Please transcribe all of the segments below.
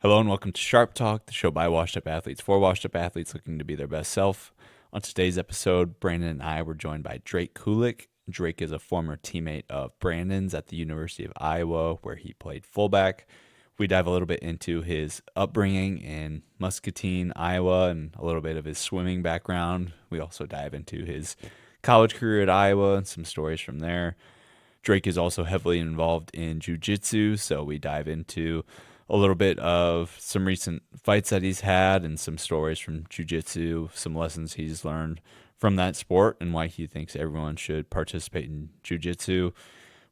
Hello and welcome to SHRP Talk, the show by washed up athletes for washed up athletes looking to be their best self. On today's episode, Brandon and I were joined by Drake Kulick. Drake is a former teammate of Brandon's at the University of Iowa, where he played fullback. We dive a little bit into his upbringing in Muscatine, Iowa, and a little bit of his swimming background. We also dive into his college career at Iowa and some stories from there. Drake is also heavily involved in Jujitsu, so we dive into a little bit of some recent fights that he's had and some stories from Jiu-Jitsu, some lessons he's learned from that sport and why he thinks everyone should participate in Jiu-Jitsu.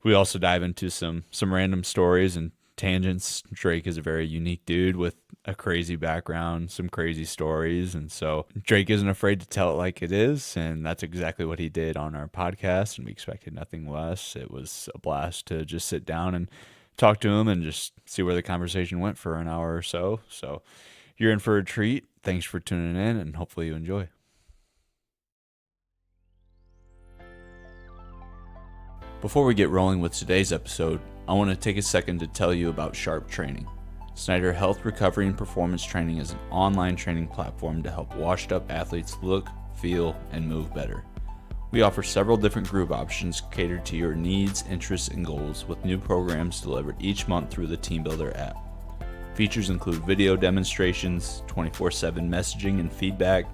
We also dive into some random stories and tangents. Drake is a very unique dude with a crazy background, some crazy stories, and so Drake isn't afraid to tell it like it is, and that's exactly what he did on our podcast, and we expected nothing less. It was a blast to just sit down and talk to him and just see where the conversation went for an hour or so. So you're in for a treat. Thanks for tuning in, and hopefully you enjoy. Before we get rolling with today's episode, I want to take a second to tell you about SHRP Training. Snyder Health Recovery and Performance Training is an online training platform to help washed up athletes look, feel, and move better. We offer several different group options catered to your needs, interests, and goals, with new programs delivered each month through the Team Builder app. Features include video demonstrations, 24/7 messaging and feedback,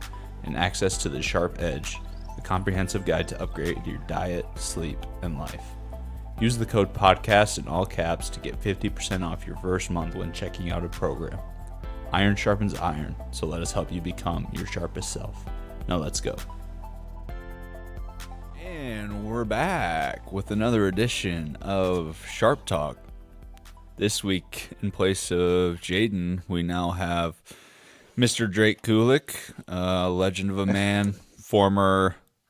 and access to the SHRP Edge, a comprehensive guide to upgrade your diet, sleep, and life. Use the code PODCAST in all caps to get 50% off your first month when checking out a program. Iron sharpens iron, so let us help you become your sharpest self. Now let's go. And we're back with another edition of SHRP Talk. This week, in place of Jaden, we now have Mr. Drake Kulick, a legend of a man,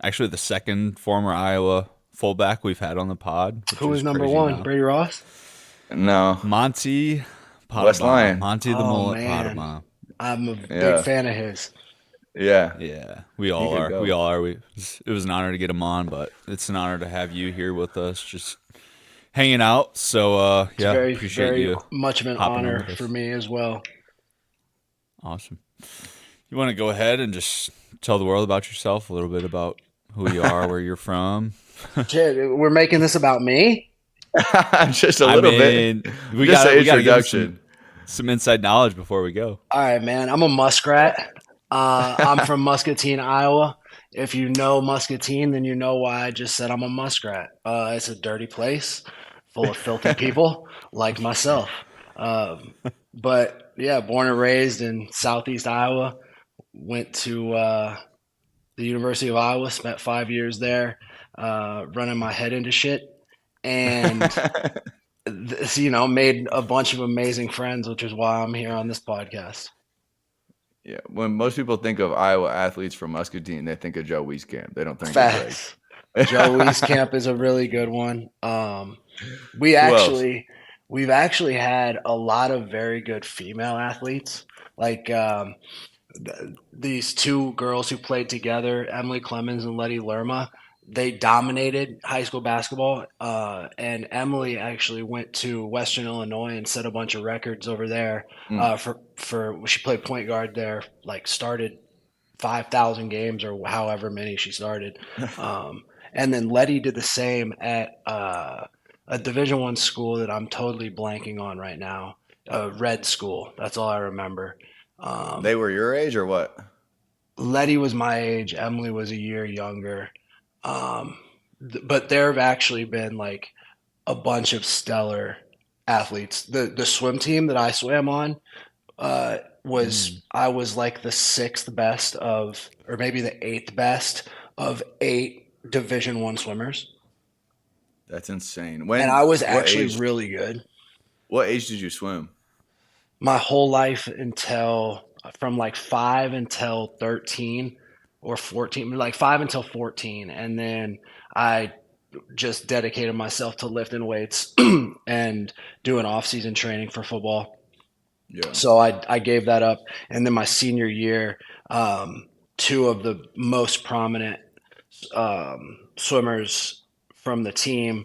actually the second former Iowa fullback we've had on the pod. Who was number one? Now. Brady Ross? No. Monty West Lion. Monty the Mullet Padma. I'm a big fan of his. Yeah, we all are. It was an honor to get him on, but it's an honor to have you here with us, just hanging out. So, appreciate you. Much of an honor for me as well. Awesome. You want to go ahead and just tell the world about yourself, a little bit about who you are, where you're from? Shit, we're making this about me? Just a little bit. We got an introduction. Some inside knowledge before we go. All right, man. I'm a muskrat. I'm from Muscatine, Iowa. If you know Muscatine, then you know why I just said I'm a muskrat. It's a dirty place full of filthy people like myself. But yeah, born and raised in Southeast Iowa. Went to the University of Iowa, spent 5 years there, running my head into shit. And made a bunch of amazing friends, which is why I'm here on this podcast. Yeah, when most people think of Iowa athletes from Muscatine, they think of Joe Wieskamp. They don't think Facts. Of Drake. Joe Wieskamp is a really good one. We've actually had a lot of very good female athletes, like these two girls who played together, Emily Clemens and Letty Lerma. They dominated high school basketball, and Emily actually went to Western Illinois and set a bunch of records over there. She played point guard there, like started 5,000 games or however many she started. And then Letty did the same at a Division I school that I'm totally blanking on right now, Red School. That's all I remember. They were your age or what? Letty was my age. Emily was a year younger. But there have actually been like a bunch of stellar athletes. The swim team that I swam on I was like the sixth best of, or maybe the eighth best of 8 Division I swimmers. That's insane. And I was actually really good. What age did you swim? My whole life from like 5 until 13. Or 14, like 5 until 14. And then I just dedicated myself to lifting weights and doing off-season training for football. Yeah. So I gave that up. And then my senior year, 2 of the most prominent swimmers from the team,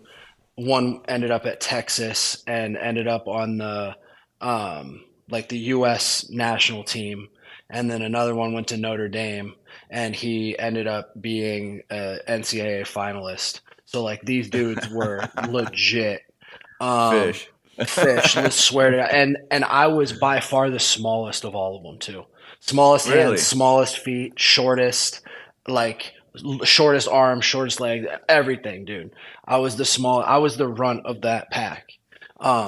one ended up at Texas and ended up on the like the U.S. national team, and then another one went to Notre Dame, and he ended up being a NCAA finalist. So like these dudes were legit. Fish. Fish, let's swear to God. And I was by far the smallest of all of them too. Smallest Really? hands, smallest feet, shortest, like shortest arms, shortest legs, everything, dude. I was the runt of that pack.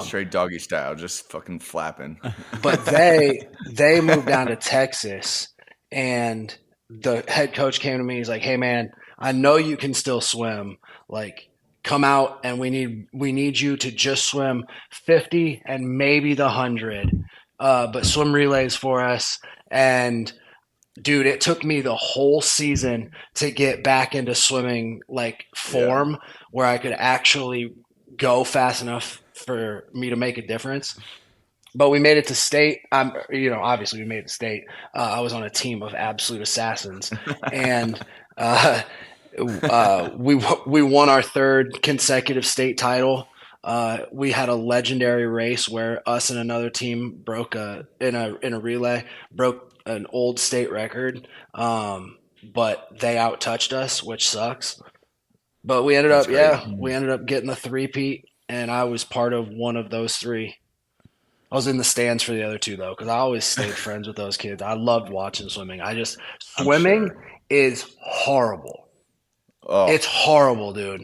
Straight doggy style, just fucking flapping. But they moved down to Texas, and the head coach came to me. He's like, "Hey man, I know you can still swim. Like, come out, and we need you to just swim 50 and maybe the 100, but swim relays for us." And dude, it took me the whole season to get back into swimming like form where I could actually go fast enough for me to make a difference. But we made it to state. Obviously we made it to state. I was on a team of absolute assassins, and we won our third consecutive state title. We had a legendary race where us and another team broke in a relay broke an old state record, but they outtouched us, which sucks. But we ended up getting the three-peat, and I was part of one of those three. I was in the stands for the other two though, because I always stayed friends with those kids. I loved watching swimming. Swimming is horrible. Oh, It's horrible, dude.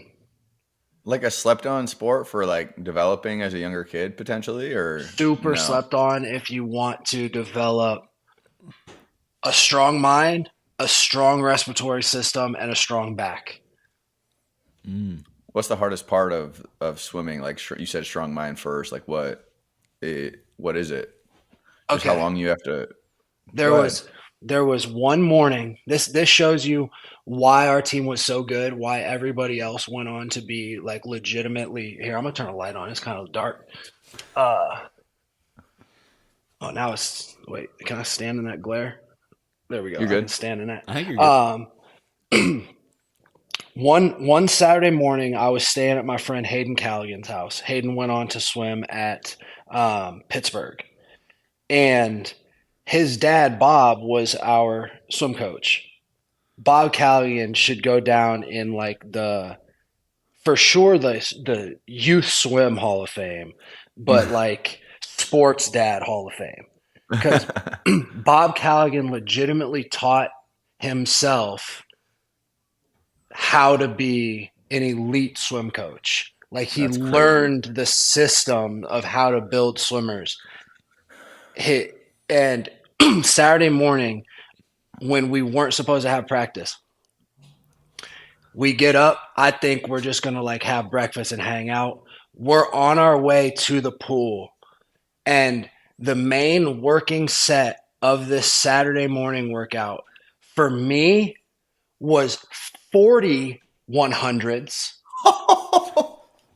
like a slept-on sport for like developing as a younger kid potentially, or Super no? slept on if you want to develop a strong mind, a strong respiratory system, and a strong back. What's the hardest part of swimming? Like you said, strong mind first. Like what is it? Just Okay. how long you have to. There was one morning. This shows you why our team was so good, why everybody else went on to be like legitimately. Here, I'm gonna turn a light on. It's kind of dark. Now it's wait. Can I stand in that glare? There we go. You're good. I can stand in that. I think you're good. One Saturday morning, I was staying at my friend Hayden Callaghan's house. Hayden went on to swim at Pittsburgh, and his dad Bob was our swim coach. Bob Callaghan should go down in like for sure the youth swim Hall of Fame, but like sports dad Hall of Fame, because Bob Callaghan legitimately taught himself how to be an elite swim coach. Like he learned the system of how to build swimmers. And Saturday morning, when we weren't supposed to have practice, we get up. I think we're just going to like have breakfast and hang out. We're on our way to the pool, and the main working set of this Saturday morning workout for me was 40 100s.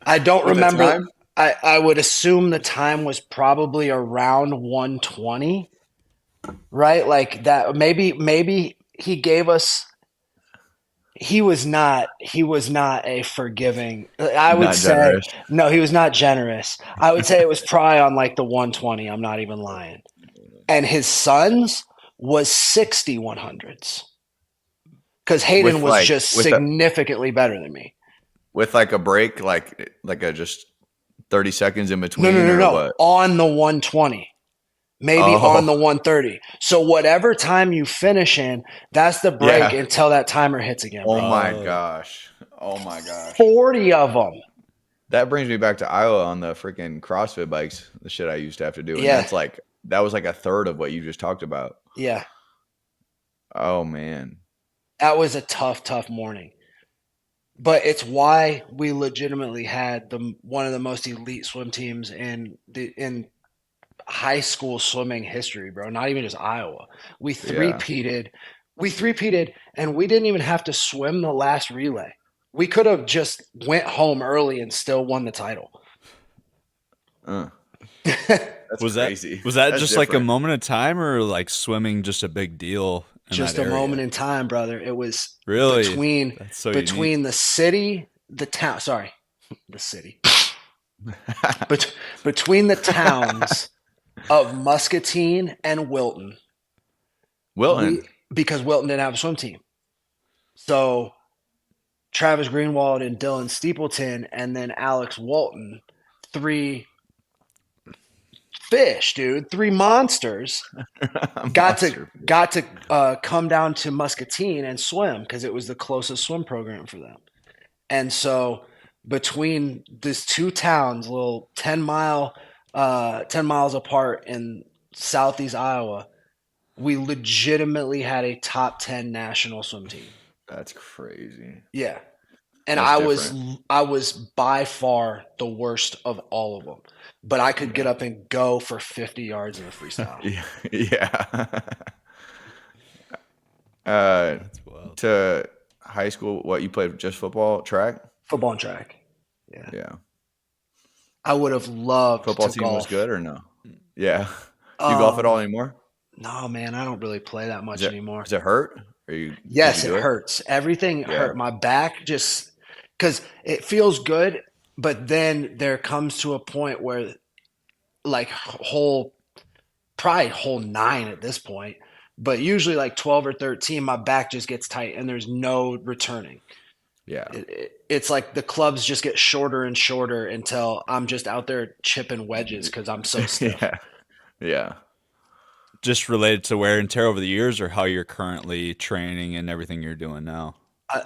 I don't remember. I would assume the time was probably around 120, right? Like that. Maybe he gave us. He was not a forgiving. I would say generous. No, he was not generous. I would say it was probably on like the 120. I'm not even lying. And his son's was 60 100s. Because Hayden was just significantly better than me. With like a break, like a just 30 seconds in between? No. What? On the 120. Maybe on the 130. So whatever time you finish in, that's the break until that timer hits again. Bro. Oh my gosh. 40 of them. That brings me back to Iowa on the freaking CrossFit bikes, the shit I used to have to do. And that's like, that was like a third of what you just talked about. Yeah. Oh man. That was a tough morning. But it's why we legitimately had one of the most elite swim teams in high school swimming history, bro. Not even just Iowa. We three-peated, and we didn't even have to swim the last relay. We could have just went home early and still won the title. That's crazy. Was that just different. Like a moment of time, or like swimming just a big deal? Just a moment in time, brother. It was really between the city, the town. Sorry, the city. Between the towns of Muscatine and Wilton. Wilton. Because Wilton didn't have a swim team. So Travis Greenwald and Dylan Steepleton and then Alex Walton, 3 fish, dude, 3 monsters got to come down to Muscatine and swim because it was the closest swim program for them. And so between these 2 towns, little 10 miles apart in southeast Iowa, we legitimately had a top 10 national swim team. That's crazy. Yeah. And I was by far the worst of all of them. But I could get up and go for 50 yards in the freestyle. Yeah. To high school, what, you played just football, track? Football and track. Yeah. Yeah. I would have loved football to team golf. Was good or no? Yeah. Do you golf at all anymore? No, man, I don't really play that much anymore. Does it hurt? Yes, it hurts. Everything hurt. My back just because it feels good, but then there comes to a point where like probably hole 9 at this point, but usually like 12 or 13, my back just gets tight and there's no returning. Yeah. It's like the clubs just get shorter and shorter until I'm just out there chipping wedges because I'm so stiff. Yeah. Just related to wear and tear over the years, or how you're currently training and everything you're doing now?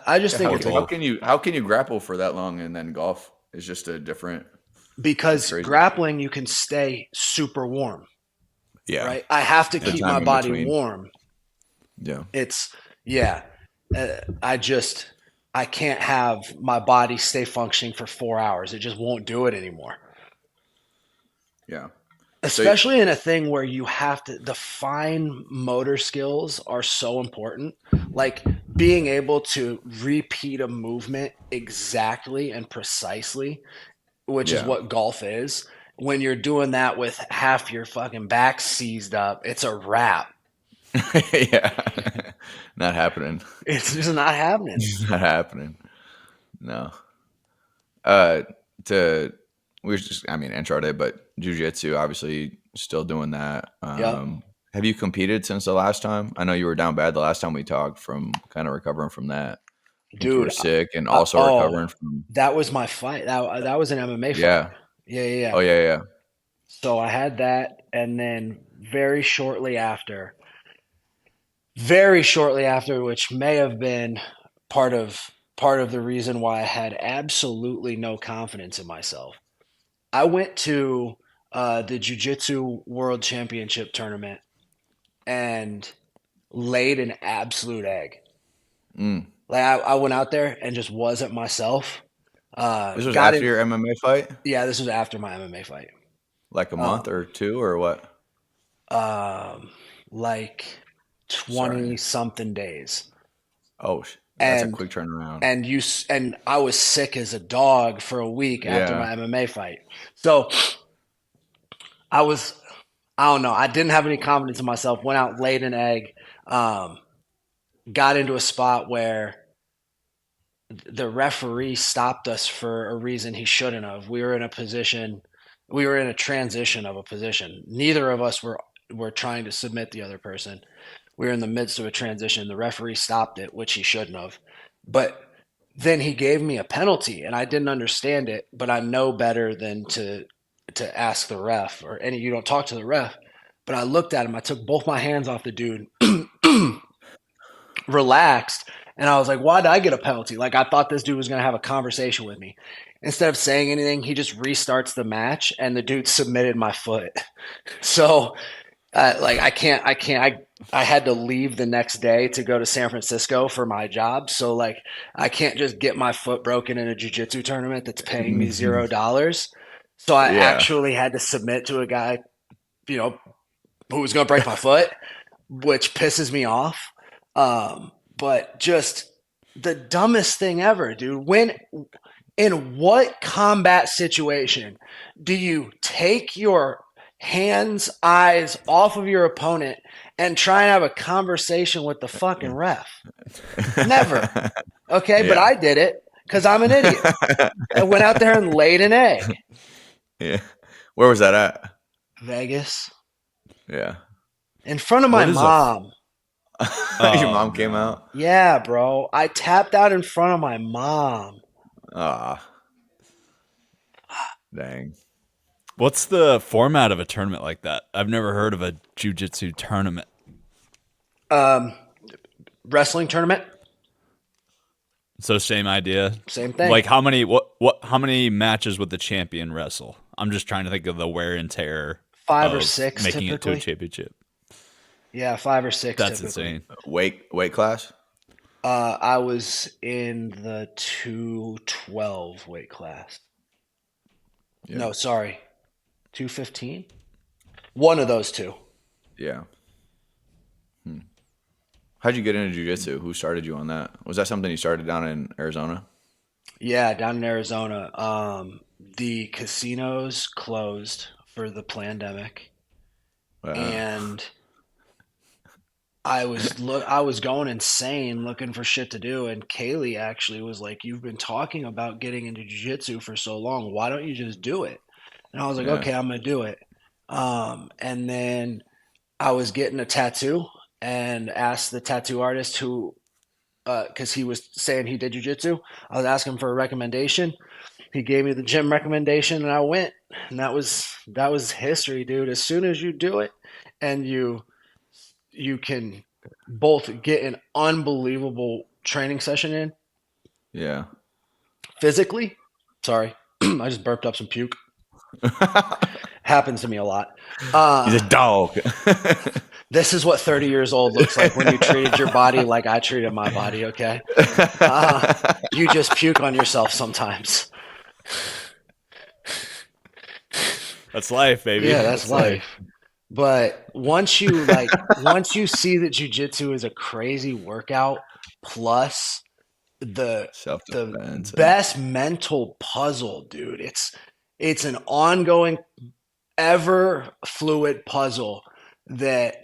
I just think how can you grapple for that long and then golf is just a different. Because grappling you can stay super warm. Yeah. Right. I have to keep my body warm. Yeah. I can't have my body stay functioning for 4 hours. It just won't do it anymore. Yeah. Especially in a thing where you have to, the fine motor skills are so important. Like being able to repeat a movement exactly and precisely, which is what golf is. When you're doing that with half your fucking back seized up, it's a wrap. Yeah. Not happening. It's just not happening. It's not happening. No. We were just, intro day, but Jiu-Jitsu, obviously still doing that. Have you competed since the last time? I know you were down bad the last time we talked from kind of recovering from that. Dude, you were sick and also recovering from. That was my fight. That was an MMA fight. Yeah. Oh, yeah. So I had that, and then very shortly after, which may have been part of the reason why I had absolutely no confidence in myself. I went to the Jiu-Jitsu World Championship tournament and laid an absolute egg. Like I went out there and just wasn't myself. This was after your MMA fight? Yeah, this was after my MMA fight. Like a month or 2 or what? Like 20-something days. Oh, that's a quick turnaround. And I was sick as a dog for a week after my MMA fight. So I don't know. I didn't have any confidence in myself. Went out, laid an egg, got into a spot where the referee stopped us for a reason he shouldn't have. We were in a transition of a position. Neither of us were trying to submit the other person. We were in the midst of a transition. The referee stopped it, which he shouldn't have. But then he gave me a penalty, and I didn't understand it, but I know better than to ask the ref you don't talk to the ref. But I looked at him. I took both my hands off the dude, relaxed, and I was like, why did I get a penalty? Like, I thought this dude was going to have a conversation with me. Instead of saying anything, he just restarts the match, and the dude submitted my foot. So I had to leave the next day to go to San Francisco for my job. So like, I can't just get my foot broken in a jiu-jitsu tournament that's paying me $0. So I actually had to submit to a guy, who was going to break my foot, which pisses me off. But just the dumbest thing ever, dude. In what combat situation do you take your hands, eyes off of your opponent and try and have a conversation with the fucking ref? Never. Okay, but I did it because I'm an idiot. I went out there and laid an egg. Yeah. Where was that at? Vegas. Yeah. In front of my mom. Your mom came out? Yeah, bro. I tapped out in front of my mom. Dang. What's the format of a tournament like that? I've never heard of a jiu-jitsu tournament. Wrestling tournament. So same idea. Same thing. Like how many matches would the champion wrestle? I'm just trying to think of the wear and tear. 5 or 6 making typically. it to a championship. Yeah, 5 or 6. That's typically. insane. Weight class? I was in the 212 weight class. Yeah. No, sorry. 215? One of those two. Yeah. How'd you get into jiu-jitsu? Who started you on that? Was that something you started down in Arizona? Yeah, down in Arizona. The casinos closed for the pandemic. Wow. And I was going insane looking for shit to do, and Kaylee actually was like, "You've been talking about getting into jiu-jitsu for so long. Why don't you just do it?" And I was like, "Okay, I'm gonna do it." And then I was getting a tattoo and asked the tattoo artist who, because he was saying he did jiu-jitsu, I was asking for a recommendation. He gave me the gym recommendation, and I went, and that was history, dude. As soon as you do it, and you can both get an unbelievable training session in. Yeah. Physically, sorry, I just burped up some puke. Happens to me a lot. He's a dog. This is what 30 years old looks like when you treated your body like I treated my body, okay? You just puke on yourself sometimes. That's life, baby. Yeah, that's life. But once you see that jiu-jitsu is a crazy workout plus the best mental puzzle, dude. It's an ongoing, ever fluid puzzle that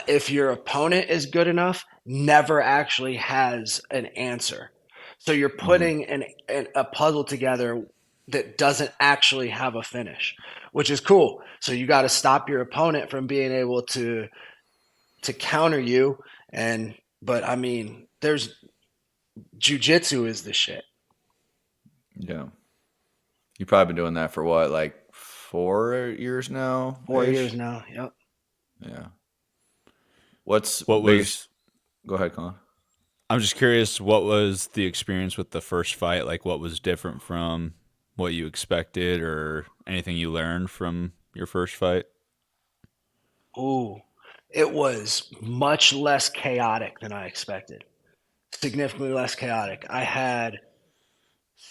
if your opponent is good enough, never actually has an answer. So you're putting a puzzle together that doesn't actually have a finish, which is cool. So you got to stop your opponent from being able to counter you. But I mean, there's jiu-jitsu is the shit. Yeah. You've probably been doing that for what, like 4 years now? 4 years now. Yep. Yeah. Go ahead, Colin. I'm just curious, what was the experience with the first fight? Like, what was different from what you expected, or anything you learned from your first fight? Ooh, it was much less chaotic than I expected. Significantly less chaotic. I had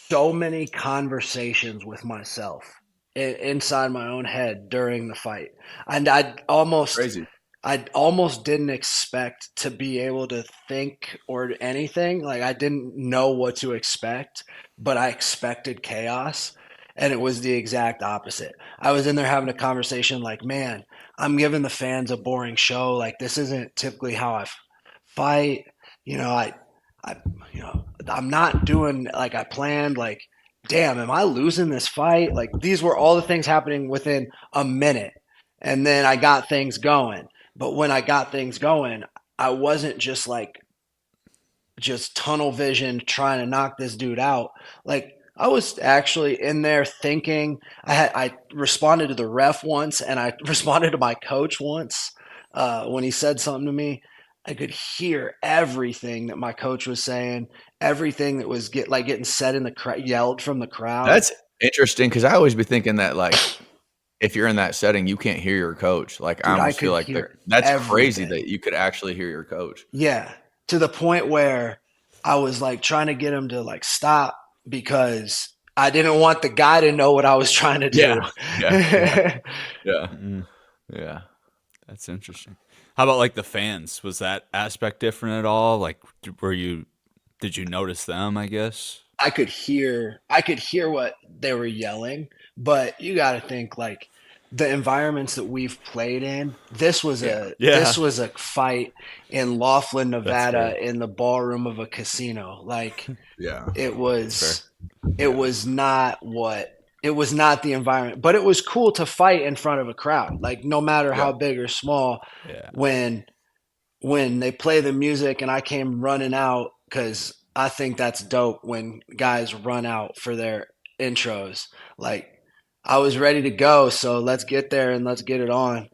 so many conversations with myself inside my own head during the fight. And I almost didn't expect to be able to think or anything. Like, I didn't know what to expect, but I expected chaos. And it was the exact opposite. I was in there having a conversation like, man, I'm giving the fans a boring show. Like, this isn't typically how I fight. I'm not doing like I planned. Like, damn, am I losing this fight? Like, these were all the things happening within a minute. And then I got things going. But when I got things going, I wasn't just tunnel vision trying to knock this dude out. Like, I was actually in there thinking. I responded to the ref once, and I responded to my coach once when he said something to me. I could hear everything that my coach was saying, everything that was getting said in the crowd, yelled from the crowd. That's interesting, because I always be thinking that, like, if you're in that setting, you can't hear your coach. Like, dude, I almost feel like that's everything. Crazy that you could actually hear your coach. Yeah, to the point where I was like trying to get him to like stop, because I didn't want the guy to know what I was trying to do. Yeah. That's interesting. How about like the fans? Was that aspect different at all? Like, did you notice them, I guess? I could hear what they were yelling, but you got to think, like, the environments that we've played in. This was a fight in Laughlin, Nevada, in the ballroom of a casino. Like, it was not what it was not the environment, but it was cool to fight in front of a crowd. Like no matter how Yeah. big or small, Yeah. when they play the music and I came running out, because I think that's dope when guys run out for their intros. Like I was ready to go, so let's get there and let's get it on.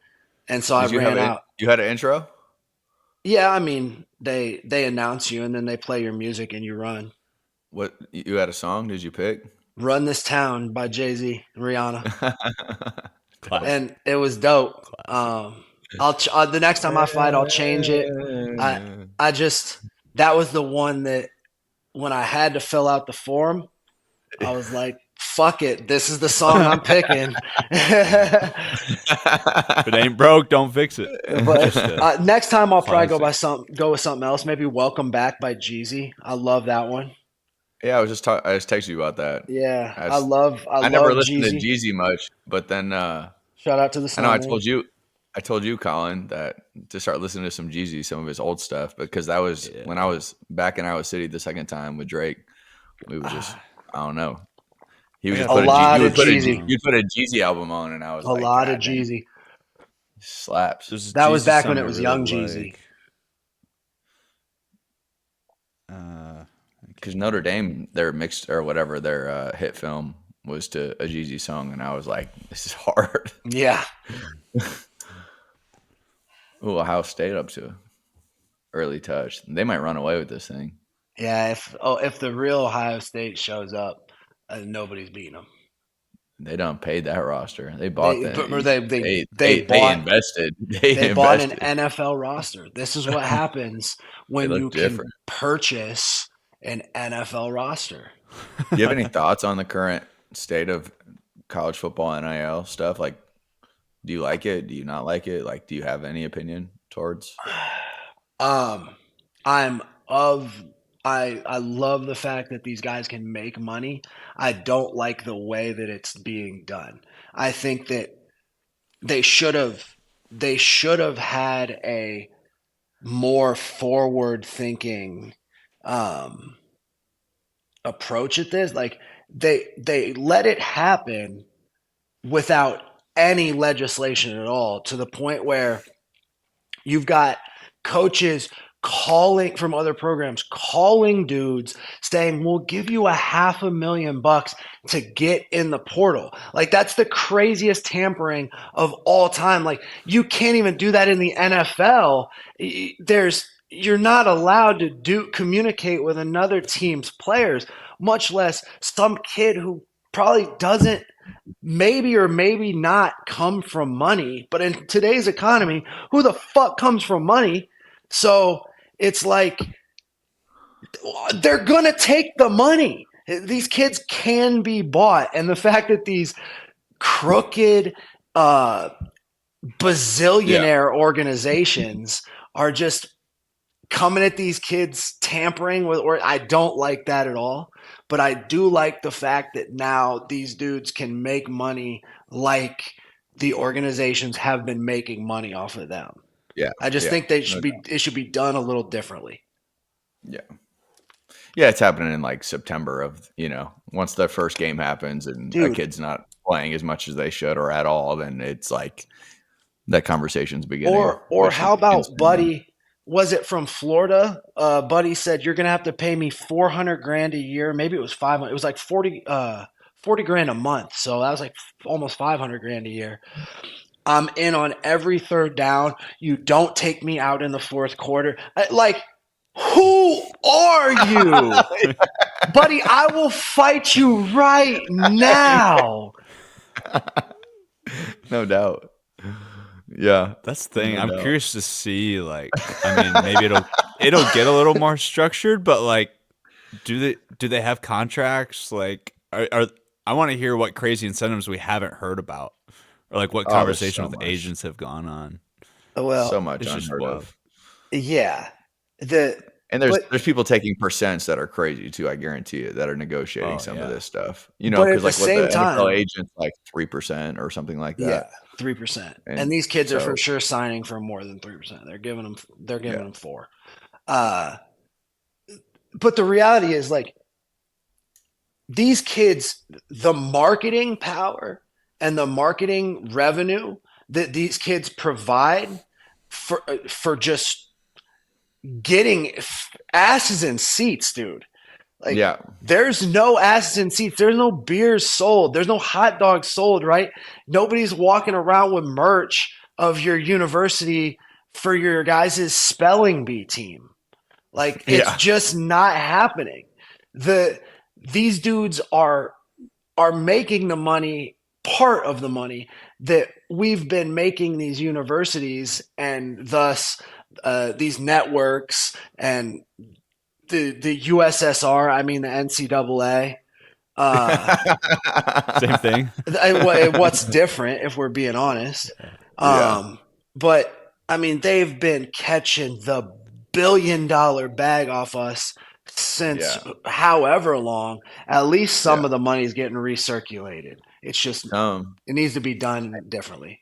And so I Did you have ran out. you had an intro? Yeah, I mean they announce you and then they play your music and you run. What, you had a song? Did you pick? Run This Town by Jay-Z and Rihanna. Classic. And it was dope. Classic. The next time I fight, I'll change it. I just that was the one that when I had to fill out the form, I was like, "Fuck it, this is the song I'm picking." If it ain't broke, don't fix it. But next time I'll probably Classic. go with something else. Maybe "Welcome Back" by Jeezy. I love that one. Yeah, I just texted you about that. Yeah, I I love never listened to Jeezy. Jeezy much, but then Shout out to the I know Snowman. I told you, Colin, that to start listening to some Jeezy, some of his old stuff, because that was when I was back in Iowa City the second time with Drake. We would just, I don't know. He would just put you'd put a Jeezy album on, and I was A like, lot God of dang, Jeezy. slaps. That was back when it was young Jeezy. Because Notre Dame, their mixed or whatever their hit film was to a Jeezy song, and I was like, this is hard. Yeah. Ooh, Ohio State up to early touch. They might run away with this thing. Yeah, if the real Ohio State shows up, nobody's beating them. They done paid that roster. They bought them. They invested. They bought an NFL roster. This is what happens when you can purchase an NFL roster. Do you have any thoughts on the current state of college football NIL stuff? Like, do you like it? Do you not like it? Like, do you have any opinion towards? I love the fact that these guys can make money. I don't like the way that it's being done. I think that they should have had a more forward thinking approach at this. Like they let it happen without any legislation at all, to the point where you've got coaches from other programs calling dudes saying, we'll give you $500,000 to get in the portal. Like that's the craziest tampering of all time. Like you can't even do that in the NFL. You're not allowed to communicate with another team's players, much less some kid who probably doesn't maybe or maybe not come from money. But in today's economy, who the fuck comes from money? So it's like they're going to take the money. These kids can be bought. And the fact that these crooked bazillionaire organizations are just coming at these kids tampering with, or I don't like that at all. But I do like the fact that now these dudes can make money like the organizations have been making money off of them. Yeah. I just think it should be done a little differently. Yeah. Yeah, it's happening in like September of, once the first game happens and a kid's not playing as much as they should or at all, then it's like that conversation's beginning. Or how about Buddy? Was it from Florida? Buddy said, you're going to have to pay me $400,000 a year. Maybe it was 500. It was like 40 grand a month. So that was like almost $500,000 a year. I'm in on every third down. You don't take me out in the fourth quarter. Like, who are you? Buddy, I will fight you right now. No doubt. Yeah, that's the thing. I'm curious to see. Like, I mean, maybe it'll get a little more structured, but like, do they have contracts? Like, I want to hear what crazy incentives we haven't heard about, or like what conversation with agents have gone on. Well, so much unheard of. Yeah, and there's people taking percents that are crazy too. I guarantee you that are negotiating some of this stuff. Because like what the NFL agents like 3% or something like that. Yeah. 3%, and these kids are for sure signing for more than 3%. They're giving them 4%. But the reality is, like, these kids, the marketing power and the marketing revenue that these kids provide for just getting asses in seats, dude. Like, Yeah. there's no asses in seats. There's no beers sold. There's no hot dogs sold, right? Nobody's walking around with merch of your university for your guys' spelling bee team. Like, it's just not happening. These dudes are making the money, part of the money that we've been making these universities, and thus these networks and the USSR, I mean the NCAA. Same thing. What's different, if we're being honest? But I mean, they've been catching the $1 billion bag off us since however long. At least some of the money is getting recirculated. It's just it needs to be done differently.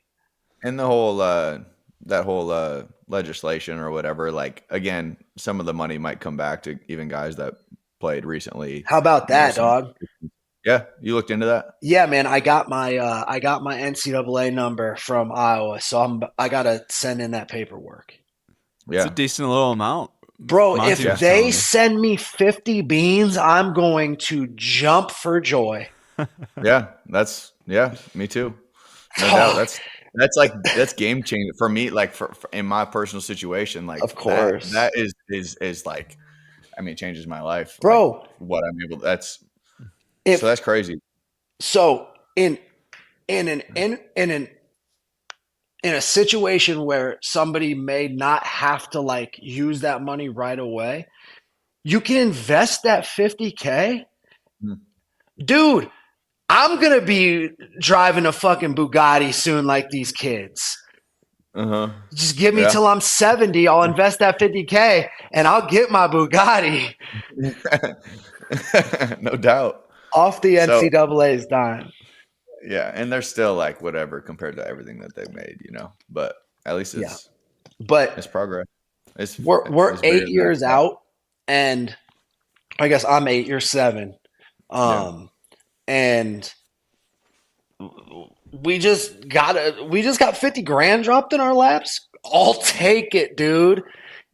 And the whole that whole legislation or whatever, like, again, some of the money might come back to even guys that played recently. How about that, dog? Yeah, you looked into that? Yeah, man. I got my NCAA number from Iowa, so I gotta send in that paperwork. Yeah, it's a decent little amount, bro. If they send me 50 beans, I'm going to jump for joy. Me too. No doubt. That's game changing for me. Like for in my personal situation, like, of course, that is like, I mean, it changes my life, bro. Like, what I'm able. So that's crazy. So in a situation where somebody may not have to like use that money right away, you can invest that $50K, dude. I'm gonna be driving a fucking Bugatti soon, like these kids. Just give me till I'm 70. I'll invest that $50K and I'll get my Bugatti. No doubt. Off the NCAA's dime. Yeah, and they're still like whatever compared to everything that they've made, But at least it's progress. We're 8 years out, and I guess I'm 8, you're 7. And we just got 50 grand dropped in our laps. I'll take it, dude.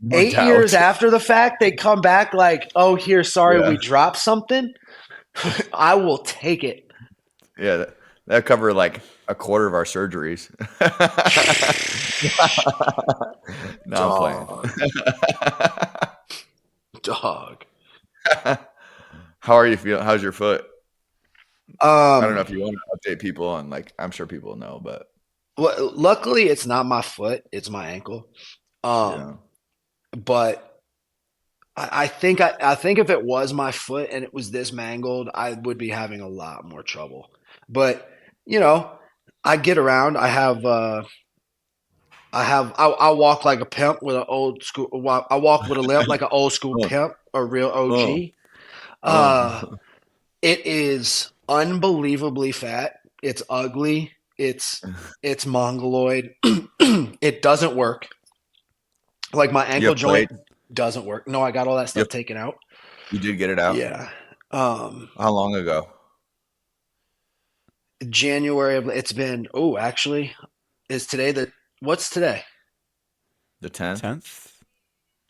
No 8 doubt. Years after the fact, they come back like, oh, here, sorry, we dropped something. I will take it. Yeah, that covered like a quarter of our surgeries. No, I'm playing. Dog. How are you feeling? How's your foot? I don't know if you want to update people on, like, I'm sure people know, but. Well, luckily it's not my foot; it's my ankle. But I think if it was my foot and it was this mangled, I would be having a lot more trouble. But I get around. I walk like a pimp with an old school. I walk with a limp like an old school pimp, a real OG. It is unbelievably fat. It's ugly. It's mongoloid. It doesn't work. Like, my ankle joint doesn't work. No, I got all that stuff taken out. You did get it out? Yeah. How long ago? January of. It's been. Oh, actually, is today what's today? The 10th.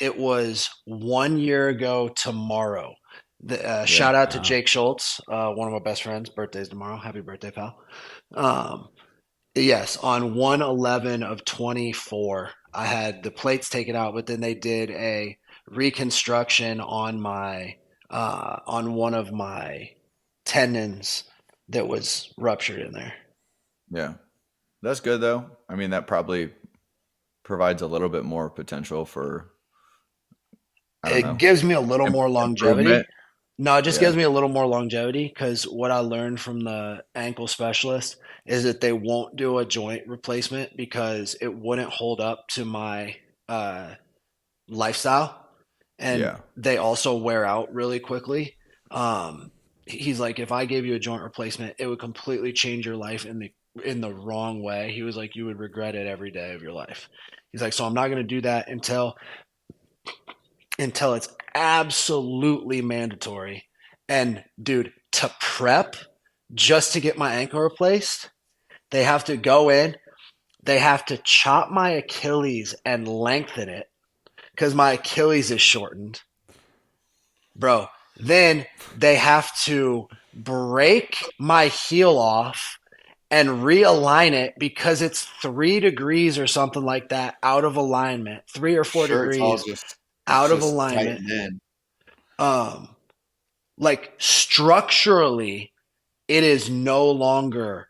It was 1 year ago tomorrow. Shout out to Jake Schultz, one of my best friends. Birthday's tomorrow. Happy birthday, pal. Yes, on 1/11 of 24, I had the plates taken out, but then they did a reconstruction on my on one of my tendons that was ruptured in there. Yeah, that's good though. I mean, that probably provides a little bit more potential for. It gives me a little more longevity. No, it just gives me a little more longevity, because what I learned from the ankle specialist is that they won't do a joint replacement because it wouldn't hold up to my lifestyle, and they also wear out really quickly. He's like, if I gave you a joint replacement, it would completely change your life in the wrong way. He was like, you would regret it every day of your life. He's like, so I'm not going to do that until it's absolutely mandatory. And dude, to prep just to get my ankle replaced, they have to go in, they have to chop my Achilles and lengthen it because my Achilles is shortened. Bro, then they have to break my heel off and realign it because it's 3 degrees or something like that out of alignment, 3 or 4 Sure, it's all degrees just out of just alignment. tightened in. Like structurally, it is no longer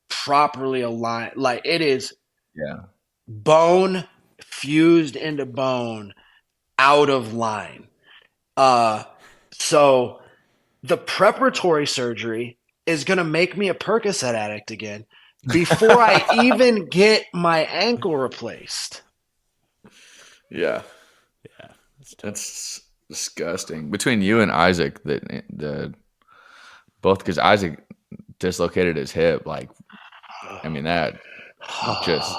properly aligned. Like it is bone fused into bone out of line. So the preparatory surgery is going to make me a Percocet addict again before I even get my ankle replaced. Yeah. That's disgusting. Between you and Isaac, both, because Isaac dislocated his hip. Like, I mean, that just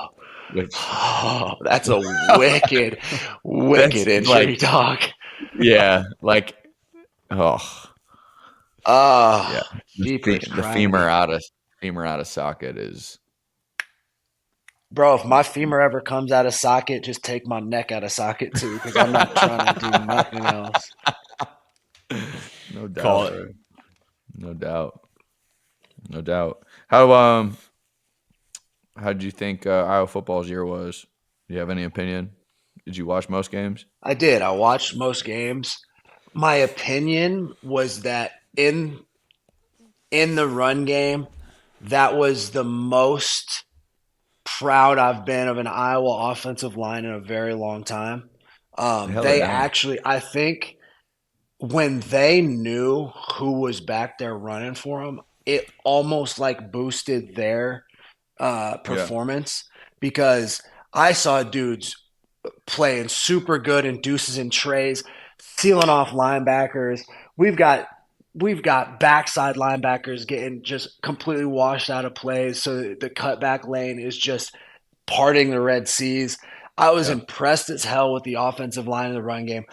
that's a wicked injury, like, dog. Yeah, like yeah. The femur out of socket is. Bro, if my femur ever comes out of socket, just take my neck out of socket too, because I'm not trying to do nothing else. No doubt, bro. No doubt. How did you think Iowa football's year was? Do you have any opinion? Did you watch most games? I did. I watched most games. My opinion was that in the run game, that was the most proud I've been of an Iowa offensive line in a very long time. I think when they knew who was back there running for them, it almost like boosted their performance because I saw dudes playing super good in deuces and trays, sealing off linebackers. We've got backside linebackers getting just completely washed out of plays, so the cutback lane is just parting the Red Seas. I was impressed as hell with the offensive line of the run game.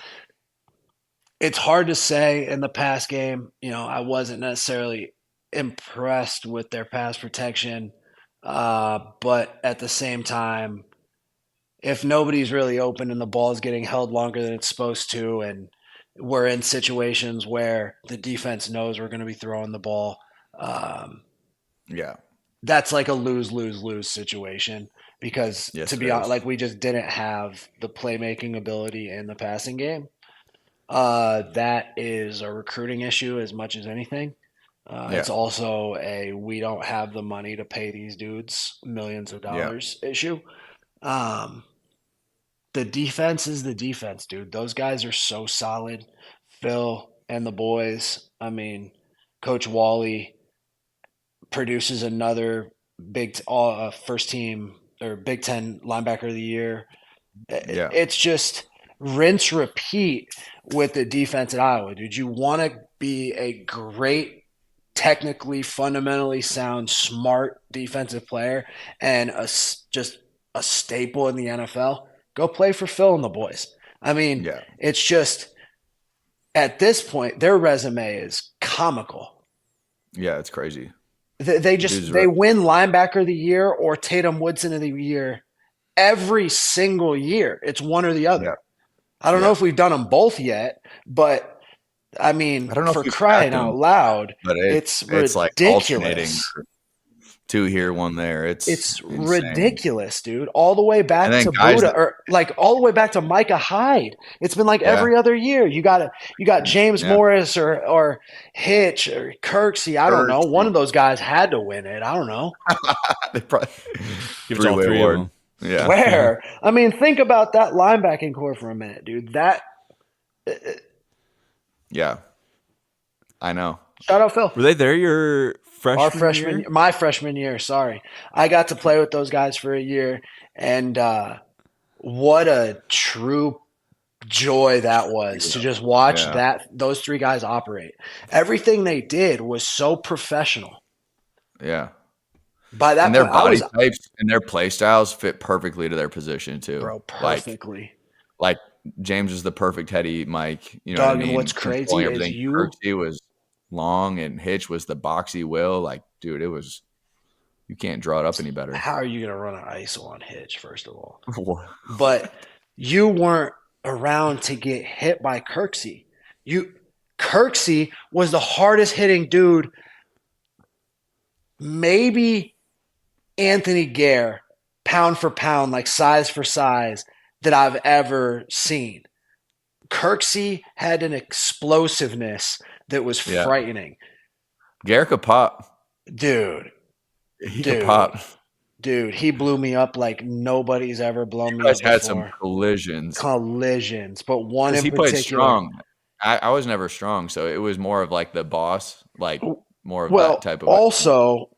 It's hard to say in the pass game. I wasn't necessarily impressed with their pass protection, but at the same time, if nobody's really open and the ball is getting held longer than it's supposed to, and we're in situations where the defense knows we're going to be throwing the ball, that's like a lose situation because to be honest, like we just didn't have the playmaking ability in the passing game. That is a recruiting issue as much as anything. It's also we don't have the money to pay these dudes millions of dollars issue. The defense is the defense, dude. Those guys are so solid. Phil and the boys. I mean, Coach Wally produces another first team or Big Ten linebacker of the year. It's just rinse repeat with the defense at Iowa, dude. You want to be a great, technically, fundamentally sound, smart defensive player and just a staple in the NFL. Go play for Phil and the boys. I mean, it's just at this point, their resume is comical. Yeah, it's crazy. They win linebacker of the year or Tatum Woodson of the year every single year. It's one or the other. Yeah. I don't know if we've done them both yet, but I mean, for crying out loud, it's ridiculous. Like alternating. 2 here, 1 there. It's ridiculous, dude. All the way back to Buddha, or like all the way back to Micah Hyde. It's been like every other year. You got James Morris or Hitch or Kirksey. I don't know. One of those guys had to win it. I don't know. They probably give it all 3 of them. Yeah. Where? I mean, think about that linebacking core for a minute, dude. Yeah. I know. Shout out Phil. Were they there your freshman year? My freshman year, sorry. I got to play with those guys for a year, and what a true joy that was to just watch those 3 guys operate. Everything they did was so professional. Yeah. By that and their body types and their play styles fit perfectly to their position too. Bro, perfectly. Like James is the perfect heady Mike. You know what I mean? What's crazy is Kirksey was long, and Hitch was the boxy will. Like, dude, it was, you can't draw it up any better. How are you going to run an ISO on Hitch, first of all? But you weren't around to get hit by Kirksey. Kirksey was the hardest hitting dude, maybe Anthony Gare, pound for pound, like size for size, that I've ever seen. Kirksey had an explosiveness that was frightening. Gare could pop. Dude. He could pop. Dude, he blew me up like nobody's ever blown me up before. Had some collisions. But one in particular. He played strong. I was never strong, so it was more of like the boss, like more of that type of. Also,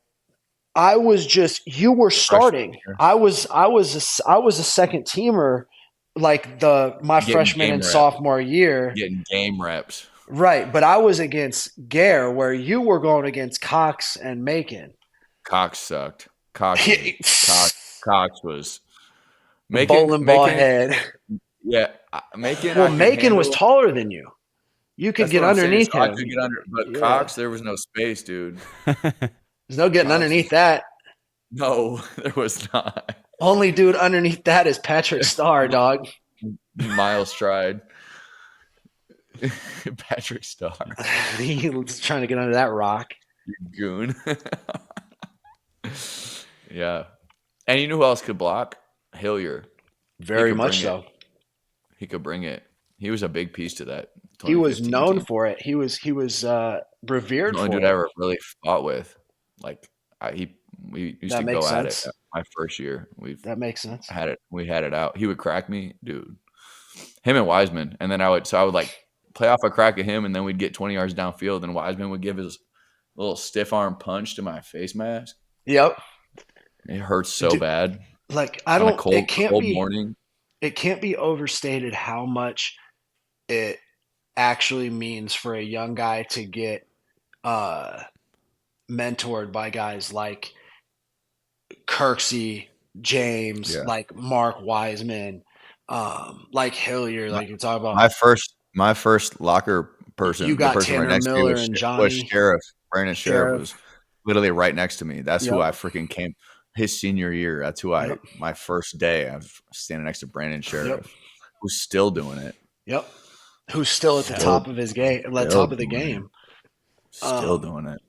I was just, you were starting. I was a second teamer, like my freshman and sophomore year, getting game reps. Right, but I was against Gare, where you were going against Cox and Macon. Cox sucked. Cox was bowling ball head. Yeah, Macon. Well, Macon was taller than you. You could get underneath him. I could get under, but Cox, there was no space, dude. There's no getting underneath that. No, there was not. Only dude underneath that is Patrick Starr, dog. Miles Stride. Patrick Starr. He was trying to get under that rock. You goon. Yeah. And you know who else could block? Hillier. Very much so. He could bring it. He was a big piece to that. He was known for it. He was revered for it. The only dude I ever really fought with. Like we used to go at it my first year. That makes sense. We had it out. He would crack me, dude. Him and Wiseman. And then I would like play off a crack at him, and then we'd get 20 yards downfield, and Wiseman would give his little stiff arm punch to my face mask. Yep. It hurts so bad. Like it can't be overstated how much it actually means for a young guy to get mentored by guys like Kirksey, James, like Mark Wiseman, like Hillier, like you're talking about. My first locker person, you got the person Tanner right next Miller to me and Johnny. Was Sheriff. Brandon Sheriff was literally right next to me. That's who I freaking came. His senior year, that's who my first day, I was standing next to Brandon Sheriff, who's still doing it. Yep. Who's still at the top of his game, top of the game. Still doing it.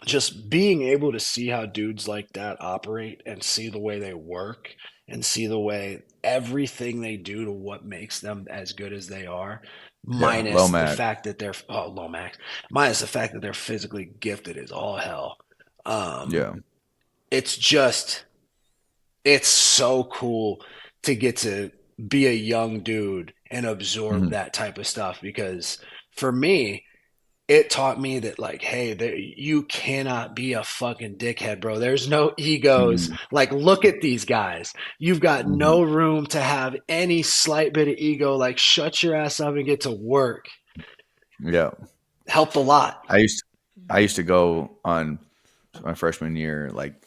Just being able to see how dudes like that operate and see the way they work and see the way everything they do to what makes them as good as they are, minus the fact that they're low max, minus the fact that they're physically gifted is all hell. It's so cool to get to be a young dude and absorb that type of stuff, because for me, it taught me that, like, hey, you cannot be a fucking dickhead, bro. There's no egos. Like, look at these guys. You've got no room to have any slight bit of ego. Like, shut your ass up and get to work. Yeah. Helped a lot. I used to go on my freshman year, like,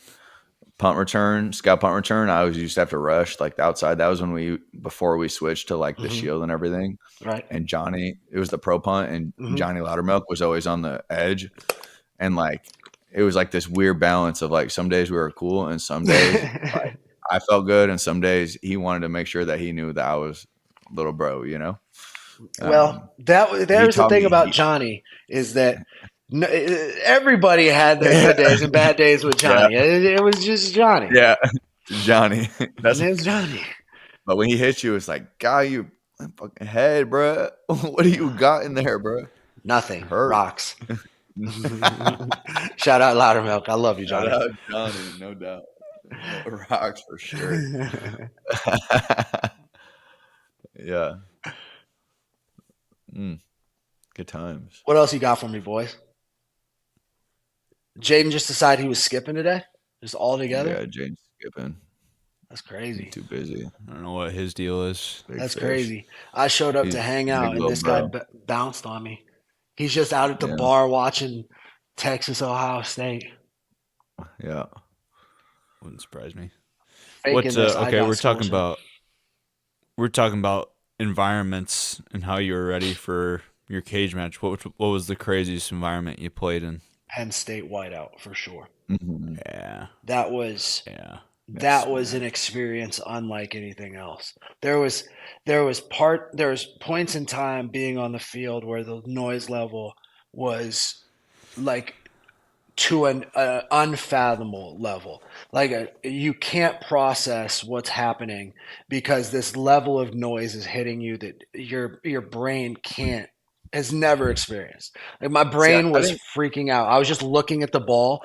scout punt return. I always used to have to rush like the outside. That was before we switched to like the shield and everything. Right. And Johnny, it was the pro punt, and Johnny Loudermilk was always on the edge. And like, it was like this weird balance of like, some days we were cool and some days like, I felt good. And some days he wanted to make sure that he knew that I was little bro, you know? Well, there's the thing about Johnny is that everybody had their good days and bad days with Johnny. It was just Johnny. Yeah, Johnny. His name's Johnny. But when he hits you, it's like, God, you fucking head, bro. What do you got in there, bro? Nothing. Rocks. Shout out Loudermilk. I love you, Johnny. Shout out Johnny, no doubt. Rocks for sure. Yeah. Good times. What else you got for me, boys? Jaden just decided he was skipping today? Just all together? Yeah, Jaden's skipping. That's crazy. He's too busy. I don't know what his deal is. That's crazy. I showed up to hang out, and this guy bounced on me. He's just out at the bar watching Texas, Ohio State. Yeah. Wouldn't surprise me. Okay, we're talking about environments and how you were ready for your cage match, what was the craziest environment you played in? Penn State whiteout for sure. Mm-hmm. Yeah. That was an experience unlike anything else. There was points in time being on the field where the noise level was like to an unfathomable level. Like you can't process what's happening because this level of noise is hitting you that your brain has never experienced. Like my brain was freaking out. I was just looking at the ball.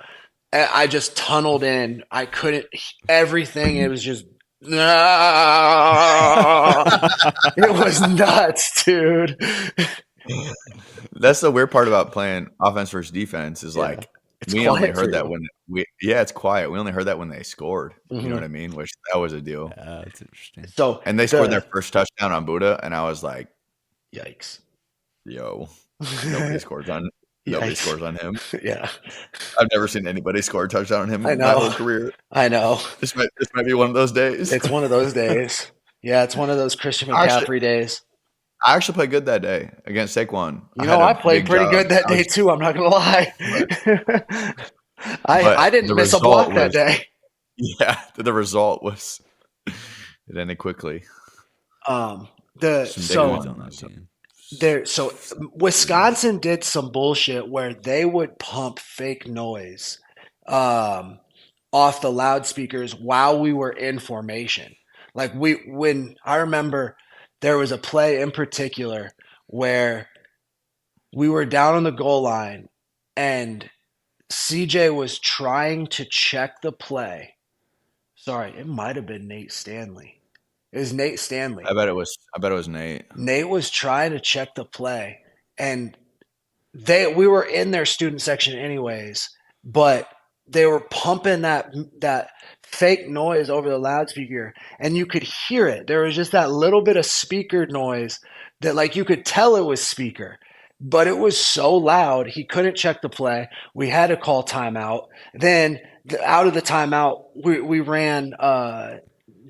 And I just tunneled in. I couldn't everything. It was just it was nuts, dude. That's the weird part about playing offense versus defense is like we only heard that when it's quiet. We only heard that when they scored. You know what I mean? Which that was a deal. Yeah, that's interesting. So and they scored their first touchdown on Buddha, and I was like, "Yikes, yo, nobody scores on him." Yeah, I've never seen anybody score a touchdown on him I in know. my whole career. I know. This might be one of those days. It's one of those days. Yeah, it's one of those Christian McCaffrey days. I actually played good that day against Saquon. I played pretty good that day too. I'm not gonna lie. I didn't miss a block that day. Yeah, the result was it ended quickly. Wisconsin did some bullshit where they would pump fake noise off the loudspeakers while we were in formation. Like I remember there was a play in particular where we were down on the goal line and CJ was trying to check the play. Sorry, it might have been Nate Stanley. It was Nate Stanley. I bet it was Nate. Nate was trying to check the play, and we were in their student section anyways, but they were pumping that fake noise over the loudspeaker, and you could hear it. There was just that little bit of speaker noise that, like, you could tell it was speaker, but it was so loud he couldn't check the play. We had to call timeout. Then out of the timeout, we ran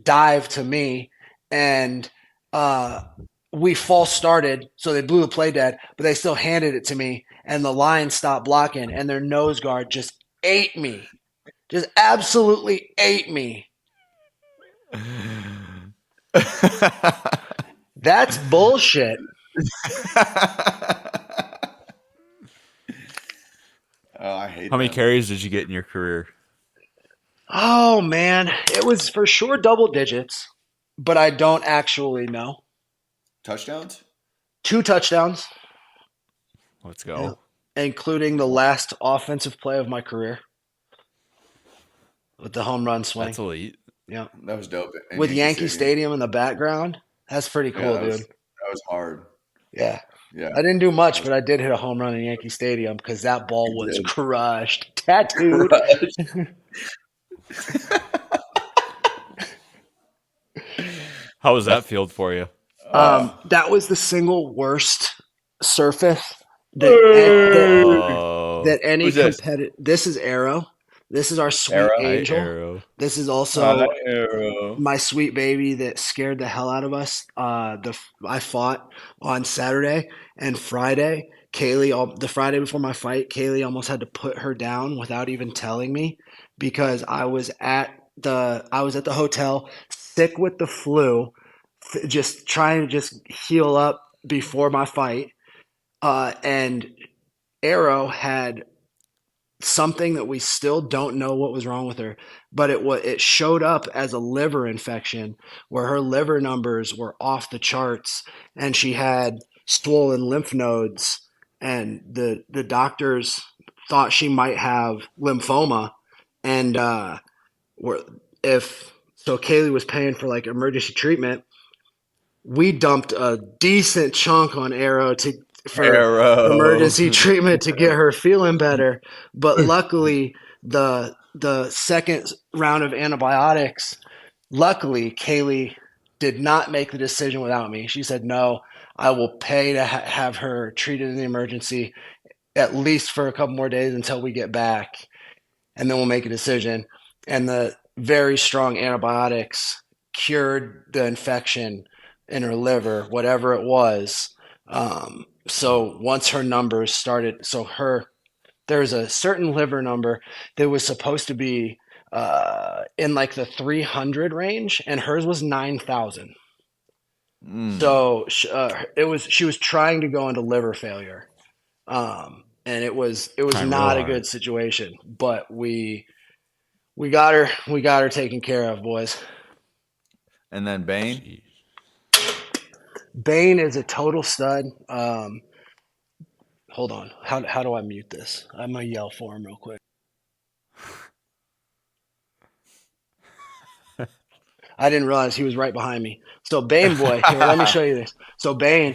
dive to me, and we false started, so they blew the play dead, but they still handed it to me, and the line stopped blocking, and their nose guard just ate me. Just absolutely ate me. That's bullshit. Oh, I hate How many carries did you get in your career? Oh, man. It was for sure double digits, but I don't actually know. Touchdowns? 2 touchdowns. Let's go. Including the last offensive play of my career with the home run swing. That's elite. Yeah. That was dope. With Yankee Stadium in the background. That's pretty cool, dude. That was hard. Yeah. Yeah. I didn't do much, but I did hit a home run in Yankee Stadium because that ball was crushed. Tattooed. How was that field for you? That was the single worst surface that any competitor. This is Arrow. This is our sweet angel. Arrow. This is also my sweet baby that scared the hell out of us. I fought on Saturday and Friday. Kaylee, the Friday before my fight, Kaylee almost had to put her down without even telling me because I was at the hotel, sick with the flu, just trying to just heal up before my fight. And Arrow had something that we still don't know what was wrong with her, but it showed up as a liver infection where her liver numbers were off the charts and she had swollen lymph nodes, and the doctors thought she might have lymphoma, and Kaylee was paying for like emergency treatment. We dumped a decent chunk on Arrow for emergency treatment to get her feeling better. But luckily, the second round of antibiotics, luckily, Kaylee did not make the decision without me. She said, no, I will pay to have her treated in the emergency at least for a couple more days until we get back, and then we'll make a decision. And the very strong antibiotics cured the infection in her liver, whatever it was. So once her numbers started, there's a certain liver number that was supposed to be in like the 300 range, and hers was 9,000. So she was trying to go into liver failure, and it was not a good situation. But we got her taken care of, boys. And then Bane. Bane is a total stud. Hold on, how do I mute this? I'm gonna yell for him real quick. I didn't realize he was right behind me. So Bane boy, here, let me show you this. So Bane,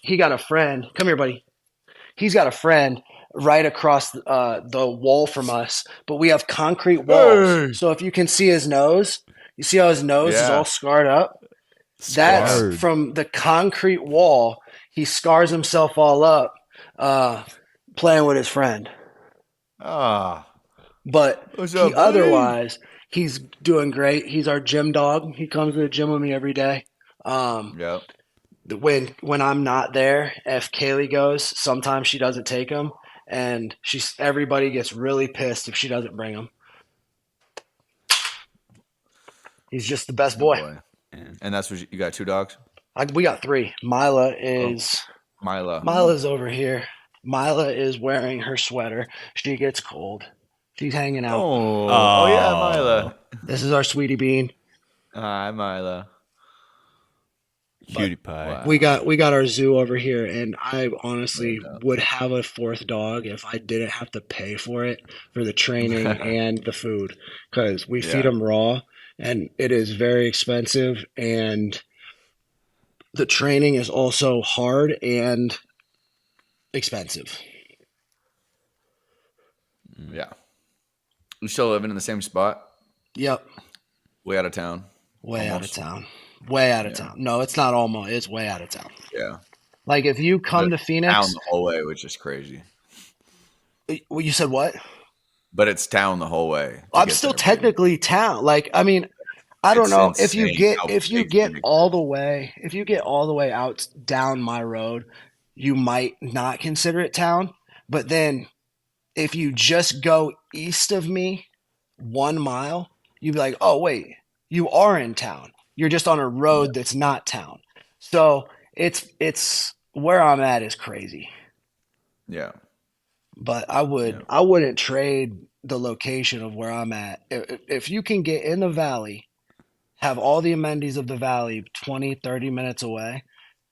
he got a friend. Come here, buddy. He's got a friend right across the wall from us, but we have concrete walls. Hey. So if you can see his nose, you see how his nose is all scarred up? That's from the concrete wall. He scars himself all up playing with his friend. But otherwise, he's doing great. He's our gym dog. He comes to the gym with me every day. When I'm not there, if Kaylee goes, sometimes she doesn't take him, and everybody gets really pissed if she doesn't bring him. He's just the best boy. And that's what you got 2 dogs? We got 3. Mila's over here. Mila is wearing her sweater. She gets cold. She's hanging out. Oh yeah, Mila. This is our sweetie bean. Hi, Mila. Cutie pie. Wow. We got our zoo over here, and I honestly would have a 4th dog if I didn't have to pay for it, for the training and the food, because we feed them raw, and it is very expensive, and the training is also hard and expensive. Yeah. You still living in the same spot? Yep. Way out of town. Way out of town. No, it's not almost. It's way out of town. Yeah. Like if you come to Phoenix, town the whole way, which is crazy. Well, you said what? But it's town the whole way. I'm still technically town. Like, I mean, I don't know if you get all the way out down my road, you might not consider it town. But then if you just go east of me 1 mile, you'd be like, oh, wait, you are in town. You're just on a road that's not town. So it's where I'm at is crazy. Yeah. But I wouldn't trade the location of where I'm at. If you can get in the valley, have all the amenities of the valley 20, 30 minutes away,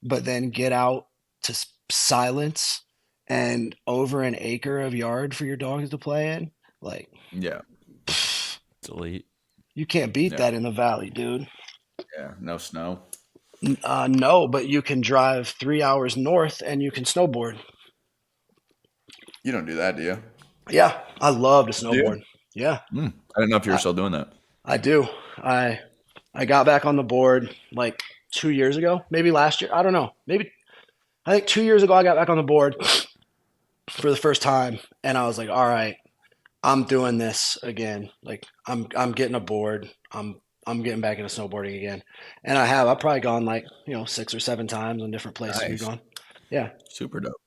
but then get out to silence and over an acre of yard for your dogs to play in, like, delete. You can't beat that in the valley, dude. Yeah, no snow. No, but you can drive 3 hours north and you can snowboard. You don't do that, do you? Yeah, I love to snowboard. Yeah. I didn't know if you were still doing that. I do. I got back on the board like 2 years ago, maybe last year. I don't know. I think 2 years ago I got back on the board for the first time, and I was like, all right, I'm doing this again. Like I'm getting a board. I'm getting back into snowboarding again. And I've probably gone like, 6 or 7 times in different places we've gone. Yeah. Super dope.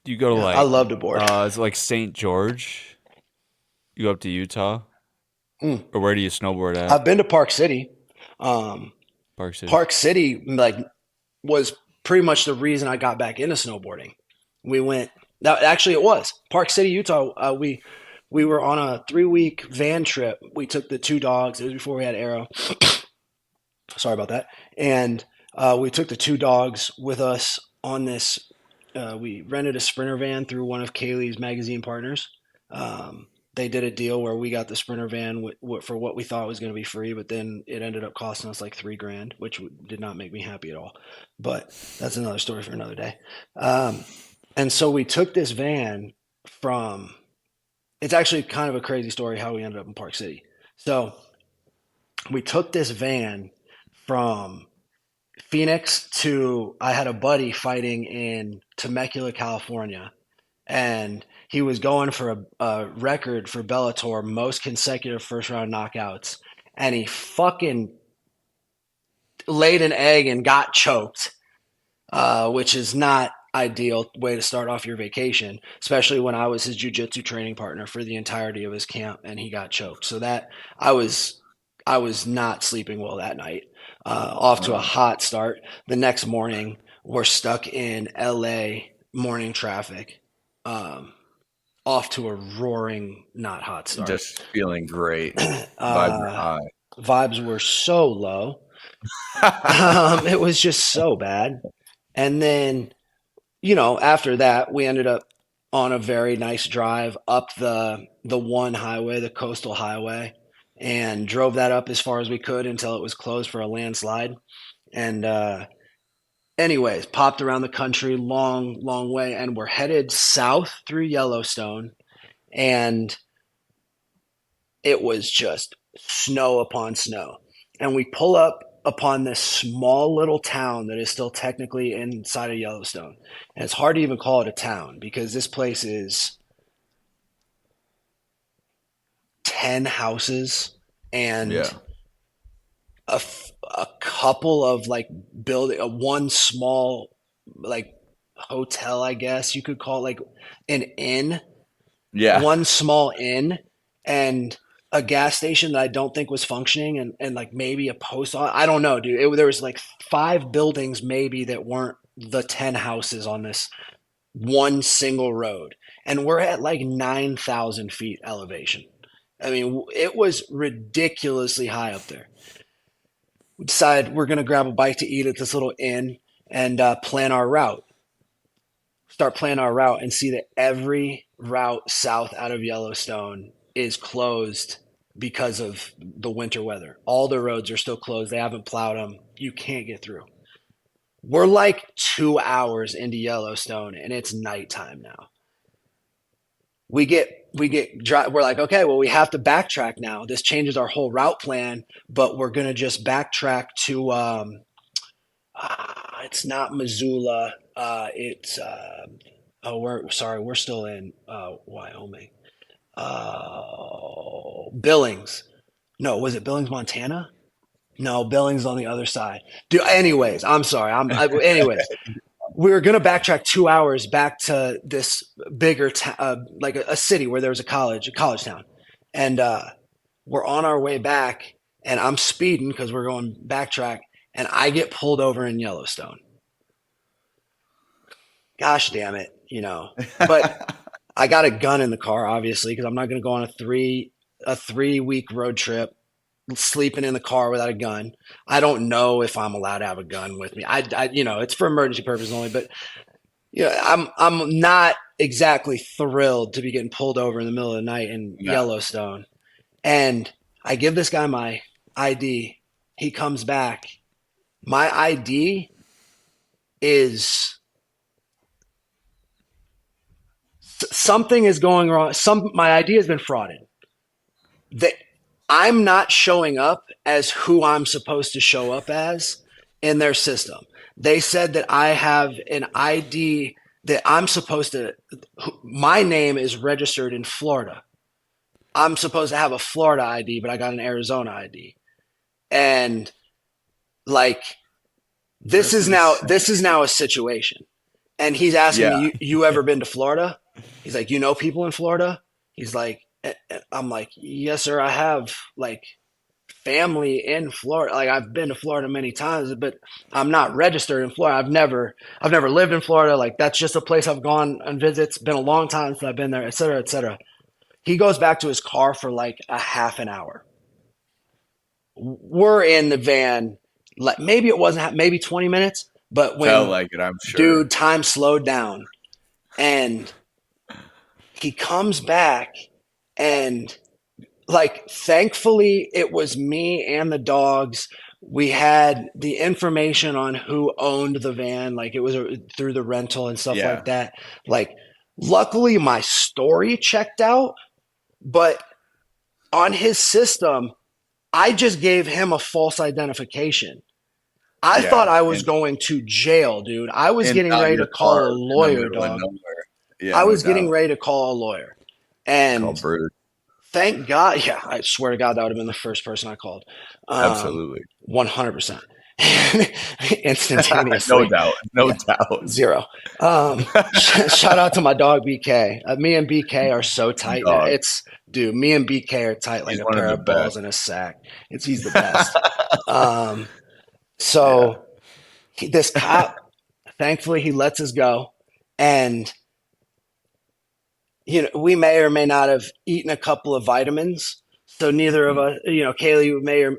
You go to I love to board. It's like St. George. You go up to Utah? Or where do you snowboard at? I've been to Park City. Park City was pretty much the reason I got back into snowboarding. It was Park City, Utah. We were on a 3-week van trip. We took the 2 dogs. It was before we had Arrow. Sorry about that. And we took the 2 dogs with us on this. We rented a Sprinter van through one of Kaylee's magazine partners. They did a deal where we got the Sprinter van for what we thought was going to be free, but then it ended up costing us like $3,000, which did not make me happy at all. But that's another story for another day. And so we took this van from. It's actually kind of a crazy story how we ended up in Park City. So we took this van from Phoenix to, I had a buddy fighting in Temecula, California, and he was going for a record for Bellator, most consecutive first round knockouts. And he fucking laid an egg and got choked, which is not ideal way to start off your vacation, especially when I was his jiu-jitsu training partner for the entirety of his camp and he got choked. So that I was not sleeping well that night. Off to a hot start. The next morning, we're stuck in LA morning traffic. Off to a roaring, not hot start. Just feeling great. Vibes were high. Vibes were so low. It was just so bad. And then, after that, we ended up on a very nice drive up the one highway, the coastal highway, and drove that up as far as we could until it was closed for a landslide. And anyways, popped around the country, long way, and we're headed south through Yellowstone, and it was just snow upon snow. And we pull up upon this small little town that is still technically inside of Yellowstone. And it's hard to even call it a town because this place is 10 houses and a couple of one small hotel, I guess you could call it, an inn. Yeah. One small inn and a gas station that I don't think was functioning and maybe a post office. I don't know, dude. There was 5 buildings maybe that weren't the 10 houses on this one single road. And we're at 9,000 feet elevation. I mean, it was ridiculously high up there. We decided we're going to grab a bite to eat at this little inn and plan our route. Start planning our route and see that every route south out of Yellowstone is closed because of the winter weather. All the roads are still closed. They haven't plowed them. You can't get through. We're 2 hours into Yellowstone and it's nighttime now. We're okay, well, we have to backtrack now. This changes our whole route plan, but we're going to just backtrack to, it's not Missoula. We're still in Wyoming. Billings. No, was it Billings, Montana? No, Billings on the other side. Dude, anyways, I'm sorry. Anyways, we were going to backtrack 2 hours back to this bigger town, a city where there was a college town. And we're on our way back and I'm speeding because we're going backtrack and I get pulled over in Yellowstone. Gosh damn it, but I got a gun in the car, obviously, because I'm not going to go on a 3-week road trip sleeping in the car without a gun. I don't know if I'm allowed to have a gun with me. It's for emergency purposes only, but I'm not exactly thrilled to be getting pulled over in the middle of the night in Yellowstone. And I give this guy my ID. He comes back. My ID is something is going wrong. My ID has been frauded. I'm not showing up as who I'm supposed to show up as in their system. They said that I have an ID that I'm supposed to, my name is registered in Florida. I'm supposed to have a Florida ID, but I got an Arizona ID. And this is now a situation. And he's asking me, you ever been to Florida? He's like, people in Florida? He's like, I'm like, yes, sir. I have family in Florida. I've been to Florida many times, but I'm not registered in Florida. I've never lived in Florida. That's just a place I've gone on visits. It's been a long time since I've been there, et cetera, et cetera. He goes back to his car for a half an hour. We're in the van. Maybe it wasn't, maybe 20 minutes, but when felt like it, I'm sure. Dude, time slowed down and he comes back and thankfully it was me and the dogs. We had the information on who owned the van. It was through the rental and stuff like that. Luckily my story checked out, but on his system, I just gave him a false identification. I thought I was going to jail, dude. I was getting ready to call a lawyer, dog. I was getting ready to call a lawyer. And thank God. Yeah, I swear to God, that would have been the first person I called. Absolutely. 100%. Instantaneously. No doubt. Zero. Shout out to my dog BK. Me and BK are so tight now. Dude, me and BK are tight like He's a one of pair the of balls best. in a sack. He's the best. So this cop, thankfully, he lets us go, and we may or may not have eaten a couple of vitamins. So neither of us, Kaylee may or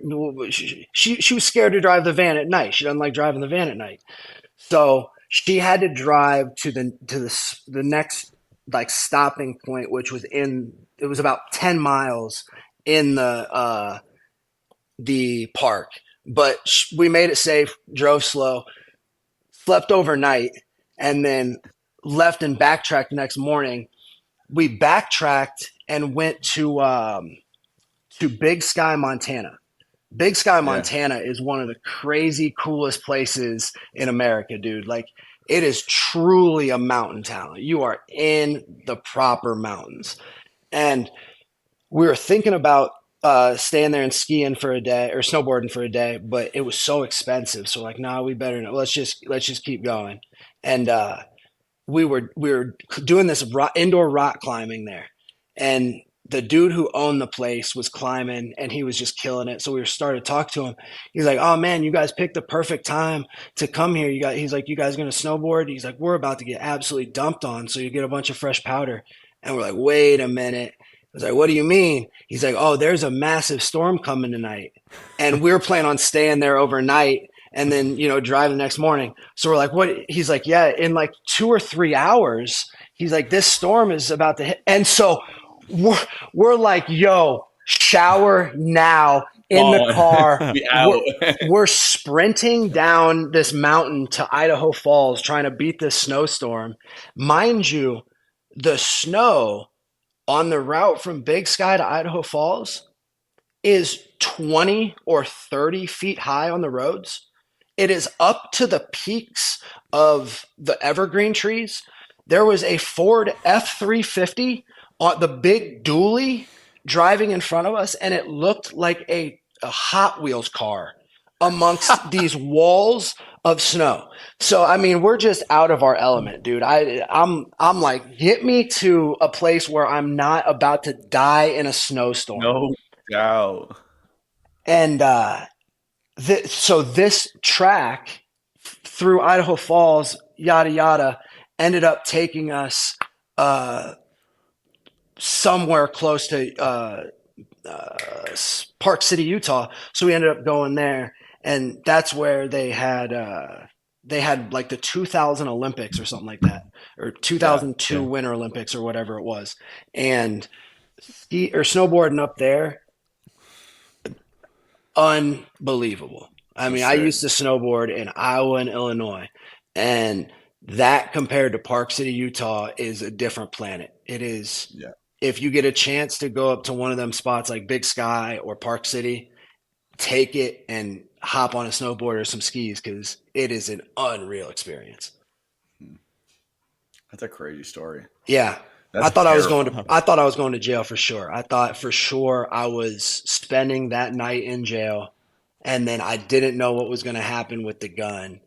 she was scared to drive the van at night. She doesn't like driving the van at night. So she had to drive to the next like stopping point, which was it was about 10 miles in the park. But we made it safe, drove slow, slept overnight, and then left and backtracked the next morning. We backtracked and went to Big Sky, Montana. Big Sky, Montana is one of the crazy coolest places in America, dude. Like, it is truly a mountain town. You are in the proper mountains. And we were thinking about staying there and skiing for a day or snowboarding for a day, but it was so expensive. So like, nah, we better not. Let's just keep going. And we were doing this indoor rock climbing there, and the dude who owned the place was climbing and he was just killing it. So we started to talk to him. He's like, "Oh man, you guys picked the perfect time to come here. He's like, you guys gonna snowboard?" He's like, "We're about to get absolutely dumped on, so you get a bunch of fresh powder." And we're like, "Wait a minute." I was like, "What do you mean?" He's like, "Oh, there's a massive storm coming tonight." And we're planning on staying there overnight and then, drive the next morning. So we're like, "What?" He's like, "Yeah, in like 2 or 3 hours." He's like, "This storm is about to hit." And so we're like, "Yo, shower now." In the car, we're sprinting down this mountain to Idaho Falls trying to beat this snowstorm. Mind you, the snow on the route from Big Sky to Idaho Falls is 20 or 30 feet high on the roads. It is up to the peaks of the evergreen trees. There was a Ford F-350 on the big dually driving in front of us, and it looked like a Hot Wheels car amongst these walls of snow. So I mean, we're just out of our element, dude. I'm like, get me to a place where I'm not about to die in a snowstorm. No doubt. And so this track through Idaho Falls, yada yada, ended up taking us somewhere close to Park City, Utah. So we ended up going there, and that's where they had like the 2000 Olympics or something like that, or 2002 Winter Olympics or whatever it was, and snowboarding up there, unbelievable. I mean, I used to snowboard in Iowa and Illinois, and that compared to Park City, Utah, is a different planet. It is. Yeah. If you get a chance to go up to one of them spots like Big Sky or Park City, take it and hop on a snowboard or some skis, because it is an unreal experience. That's a crazy story. Yeah. I thought I was going to jail for sure. I thought for sure I was spending that night in jail, and then I didn't know what was going to happen with the gun.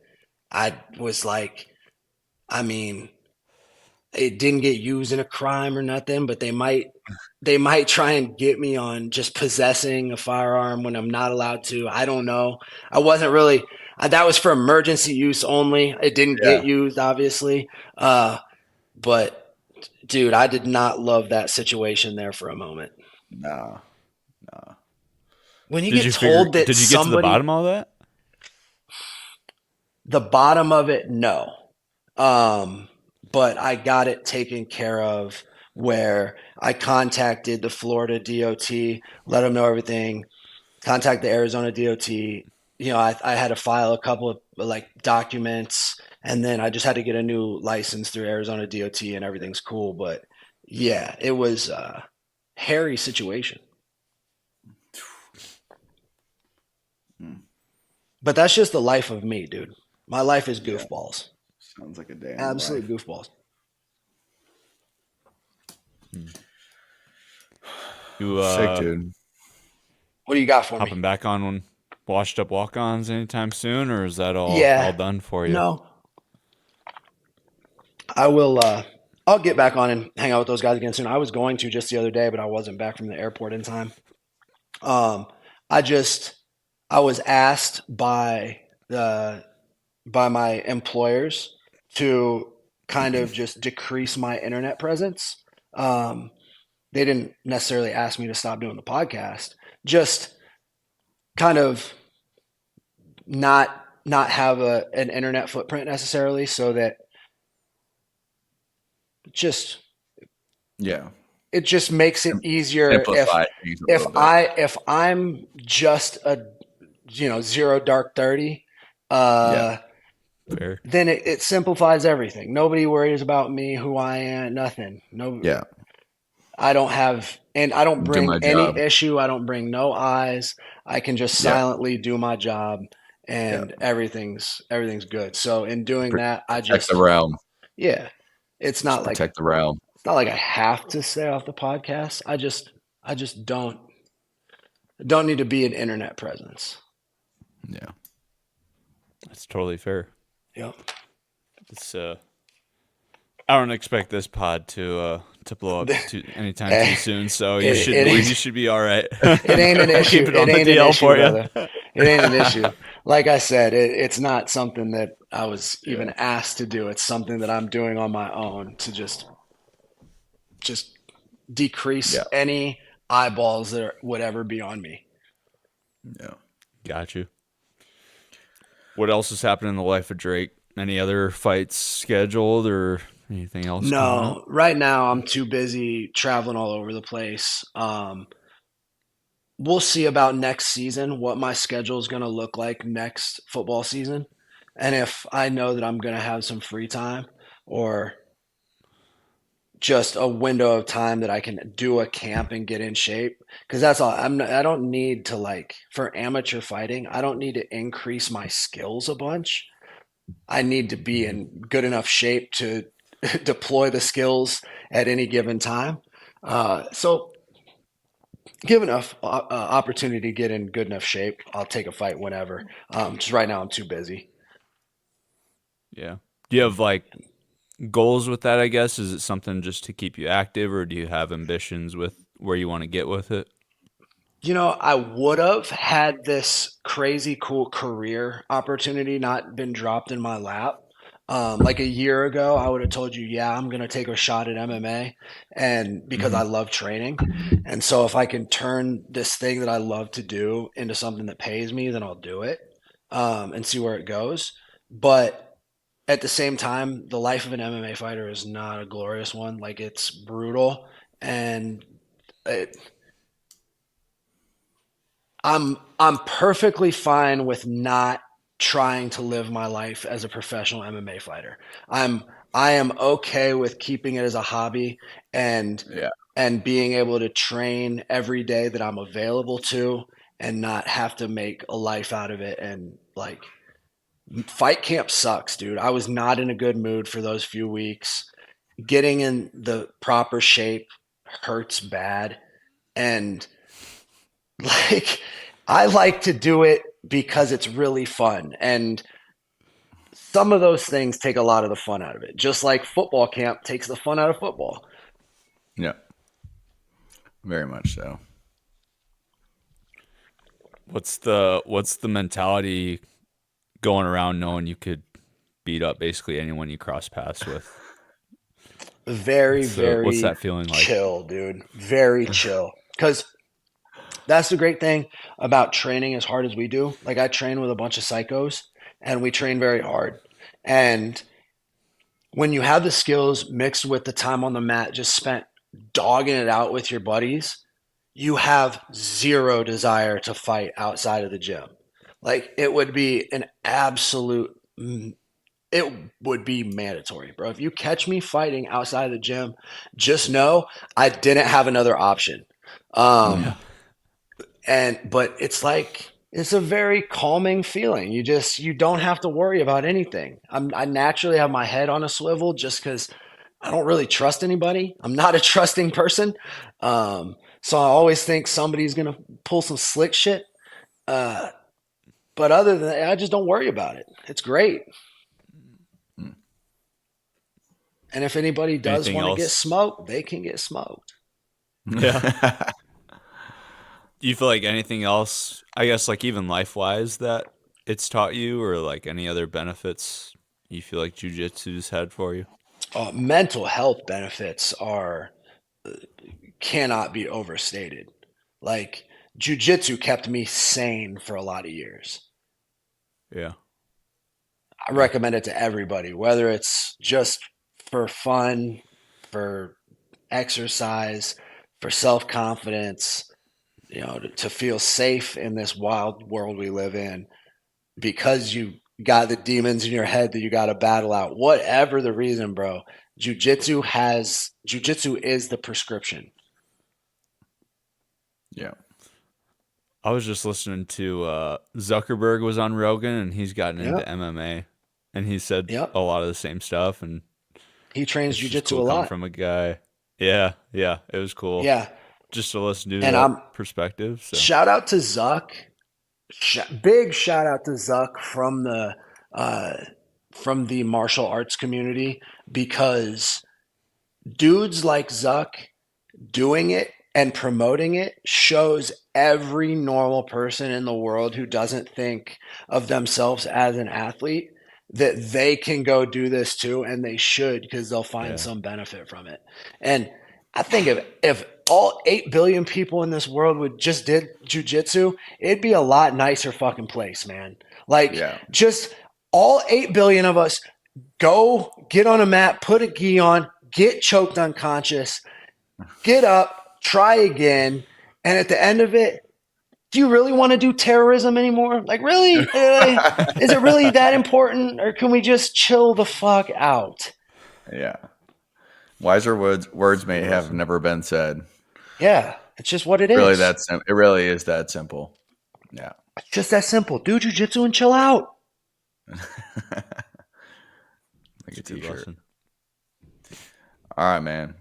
I was like, I mean, it didn't get used in a crime or nothing, but they might try and get me on just possessing a firearm when I'm not allowed to. I don't know. I wasn't really, that was for emergency use only. It didn't get used, obviously. But dude, I did not love that situation there for a moment. No. When you get told that did you get to the bottom of all that? The bottom of it, no. But I got it taken care of, where I contacted the Florida DOT, let them know everything, contact the Arizona DOT. I had to file a couple of like documents, and then I just had to get a new license through Arizona DOT, and everything's cool. But yeah, it was a hairy situation. But that's just the life of me, dude. My life is goofballs. Sounds like a day. Absolute goofballs. You sick, dude. What do you got for me? Hopping back on one. washed up walk-ons anytime soon, or is that all done for you? No. I will I'll get back on and hang out with those guys again soon. I was going to just the other day, but I wasn't back from the airport in time. I was asked by my employers to kind of just decrease my internet presence. They didn't necessarily ask me to stop doing the podcast, just kind of not have an internet footprint necessarily, so that it just makes it easier if I'm just a 0 dark 30, Fair. then it simplifies everything. Nobody worries about me, who I am, nothing. No. Yeah. I don't bring any issue. I don't bring no eyes. I can just silently do my job, and everything's good. So in doing that, I just protect the realm. Yeah. It's not like protect the realm. It's not like I have to stay off the podcast. I just don't need to be an internet presence. Yeah. That's totally fair. Yep. It's I don't expect this pod to blow up anytime too soon, so you should be all right. It ain't an issue. Keep it on the DL for you. Brother. It ain't an issue. Like I said, it's not something that I was even asked to do. It's something that I'm doing on my own to just decrease any eyeballs that would ever be on me. Yeah. Got you. What else is happening in the life of Drake? Any other fights scheduled or anything else? No, right now I'm too busy traveling all over the place. We'll see about next season, what my schedule is going to look like next football season. And if I know that I'm going to have some free time or just a window of time that I can do a camp and get in shape, because that's all. I don't need to, for amateur fighting, I don't need to increase my skills a bunch. I need to be in good enough shape to deploy the skills at any given time. So give enough opportunity to get in good enough shape, I'll take a fight whenever. Just right now I'm too busy. Yeah. Do you have goals with that, I guess? Is it something just to keep you active, or do you have ambitions with where you want to get with it? I would have had this crazy cool career opportunity not been dropped in my lap. Like a year ago, I would have told you, I'm going to take a shot at MMA, and because I love training. And so if I can turn this thing that I love to do into something that pays me, then I'll do it, and see where it goes. But at the same time, the life of an MMA fighter is not a glorious one. It's brutal, and I'm perfectly fine with not trying to live my life as a professional MMA fighter. I am okay with keeping it as a hobby and being able to train every day that I'm available to, and not have to make a life out of it. And fight camp sucks, dude. I was not in a good mood for those few weeks. Getting in the proper shape hurts bad. And I like to do it because it's really fun. And some of those things take a lot of the fun out of it. Just like football camp takes the fun out of football. Yeah. Very much so. What's the mentality going around knowing you could beat up basically anyone you cross paths with? Very what's that feeling like? Chill, dude. Very chill. Because that's the great thing about training as hard as we do. I train with a bunch of psychos, and we train very hard. And when you have the skills mixed with the time on the mat just spent dogging it out with your buddies, you have zero desire to fight outside of the gym. It would be an absolute, it would be mandatory, bro. If you catch me fighting outside of the gym, just know I didn't have another option. But it's a very calming feeling. You don't have to worry about anything. I naturally have my head on a swivel just because I don't really trust anybody. I'm not a trusting person. So I always think somebody's going to pull some slick shit. But other than that, I just don't worry about it. It's great. And if anybody does want to get smoked, they can get smoked. Yeah. Do you feel like anything else, I guess, like even life-wise, that it's taught you, or like any other benefits you feel like Jiu-Jitsu's had for you? Mental health benefits cannot be overstated. Like, Jiu-Jitsu kept me sane for a lot of years. Yeah. I recommend it to everybody, whether it's just for fun, for exercise, for self-confidence, to feel safe in this wild world we live in, because you got the demons in your head that you got to battle out. Whatever the reason, bro, Jiu-Jitsu is the prescription. Yeah. I was just listening to Zuckerberg was on Rogan, and he's gotten into MMA, and he said a lot of the same stuff, and he trains Jiu-Jitsu cool a lot from a guy. Yeah, it was cool. Yeah, just to listen to that perspective. So. Shout out to Zuck. Big shout out to Zuck from the martial arts community, because dudes like Zuck doing it and promoting it shows every normal person in the world who doesn't think of themselves as an athlete that they can go do this too, and they should, because they'll find some benefit from it. And I think if all 8 billion people in this world would just did Jiu-Jitsu, it'd be a lot nicer fucking place, man. Like, just all 8 billion of us go get on a mat, put a gi on, get choked unconscious, get up, try again, and at the end of it, do you really want to do terrorism anymore? Like, really? Is it really that important, or can we just chill the fuck out? Yeah. Wiser words may have never been said. Yeah, it's just what it is. Really, it really is that simple. Yeah, it's just that simple. Do Jiu-Jitsu and chill out. Like a t-shirt. All right, man.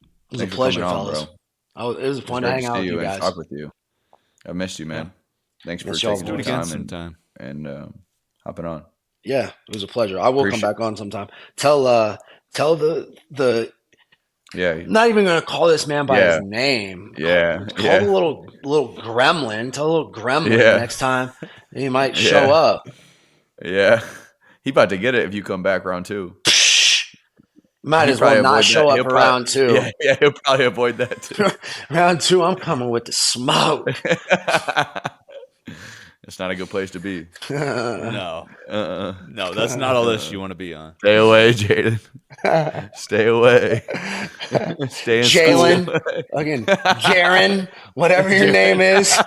It was a pleasure, fellas. It was fun to hang out with you guys. And talk with you. I missed you, man. Thanks for taking the time and hopping on. Yeah, it was a pleasure. I will come back on sometime. Tell the not even gonna call this man by his name. Yeah. Call the little gremlin. Tell a little gremlin next time he might show up. Yeah. He about to get it if you come back round 2. Might as well not show up for round 2. Yeah, he'll probably avoid that too. Round 2, I'm coming with the smoke. It's not a good place to be. No. No, that's not a list you want to be on. Stay away, Jaden. Stay away. Stay in Jalen, school. Again, Jaren, whatever your name is.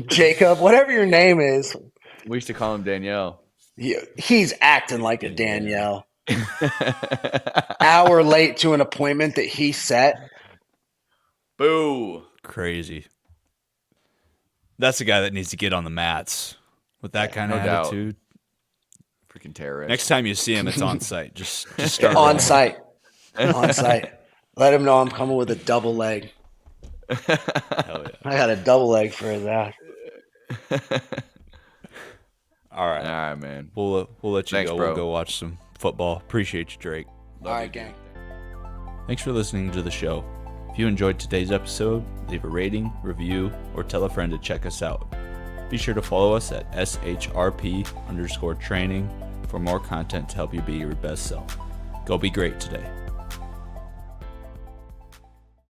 Jacob, whatever your name is. We used to call him Danielle. He's acting like a Danielle. Hour late to an appointment that he set. Boo. Crazy. That's the guy that needs to get on the mats with that kind of attitude. Freaking terrorist. Next time you see him, it's on site. Just start on site. On site. Let him know I'm coming with a double leg. Hell yeah. I got a double leg for his ass. All right, man. We'll let you Thanks, go. Bro. We'll go watch some football. Appreciate you, Drake. All right, gang. Thanks for listening to the show. If you enjoyed today's episode, leave a rating, review, or tell a friend to check us out. Be sure to follow us at SHRP_training for more content to help you be your best self. Go be great today.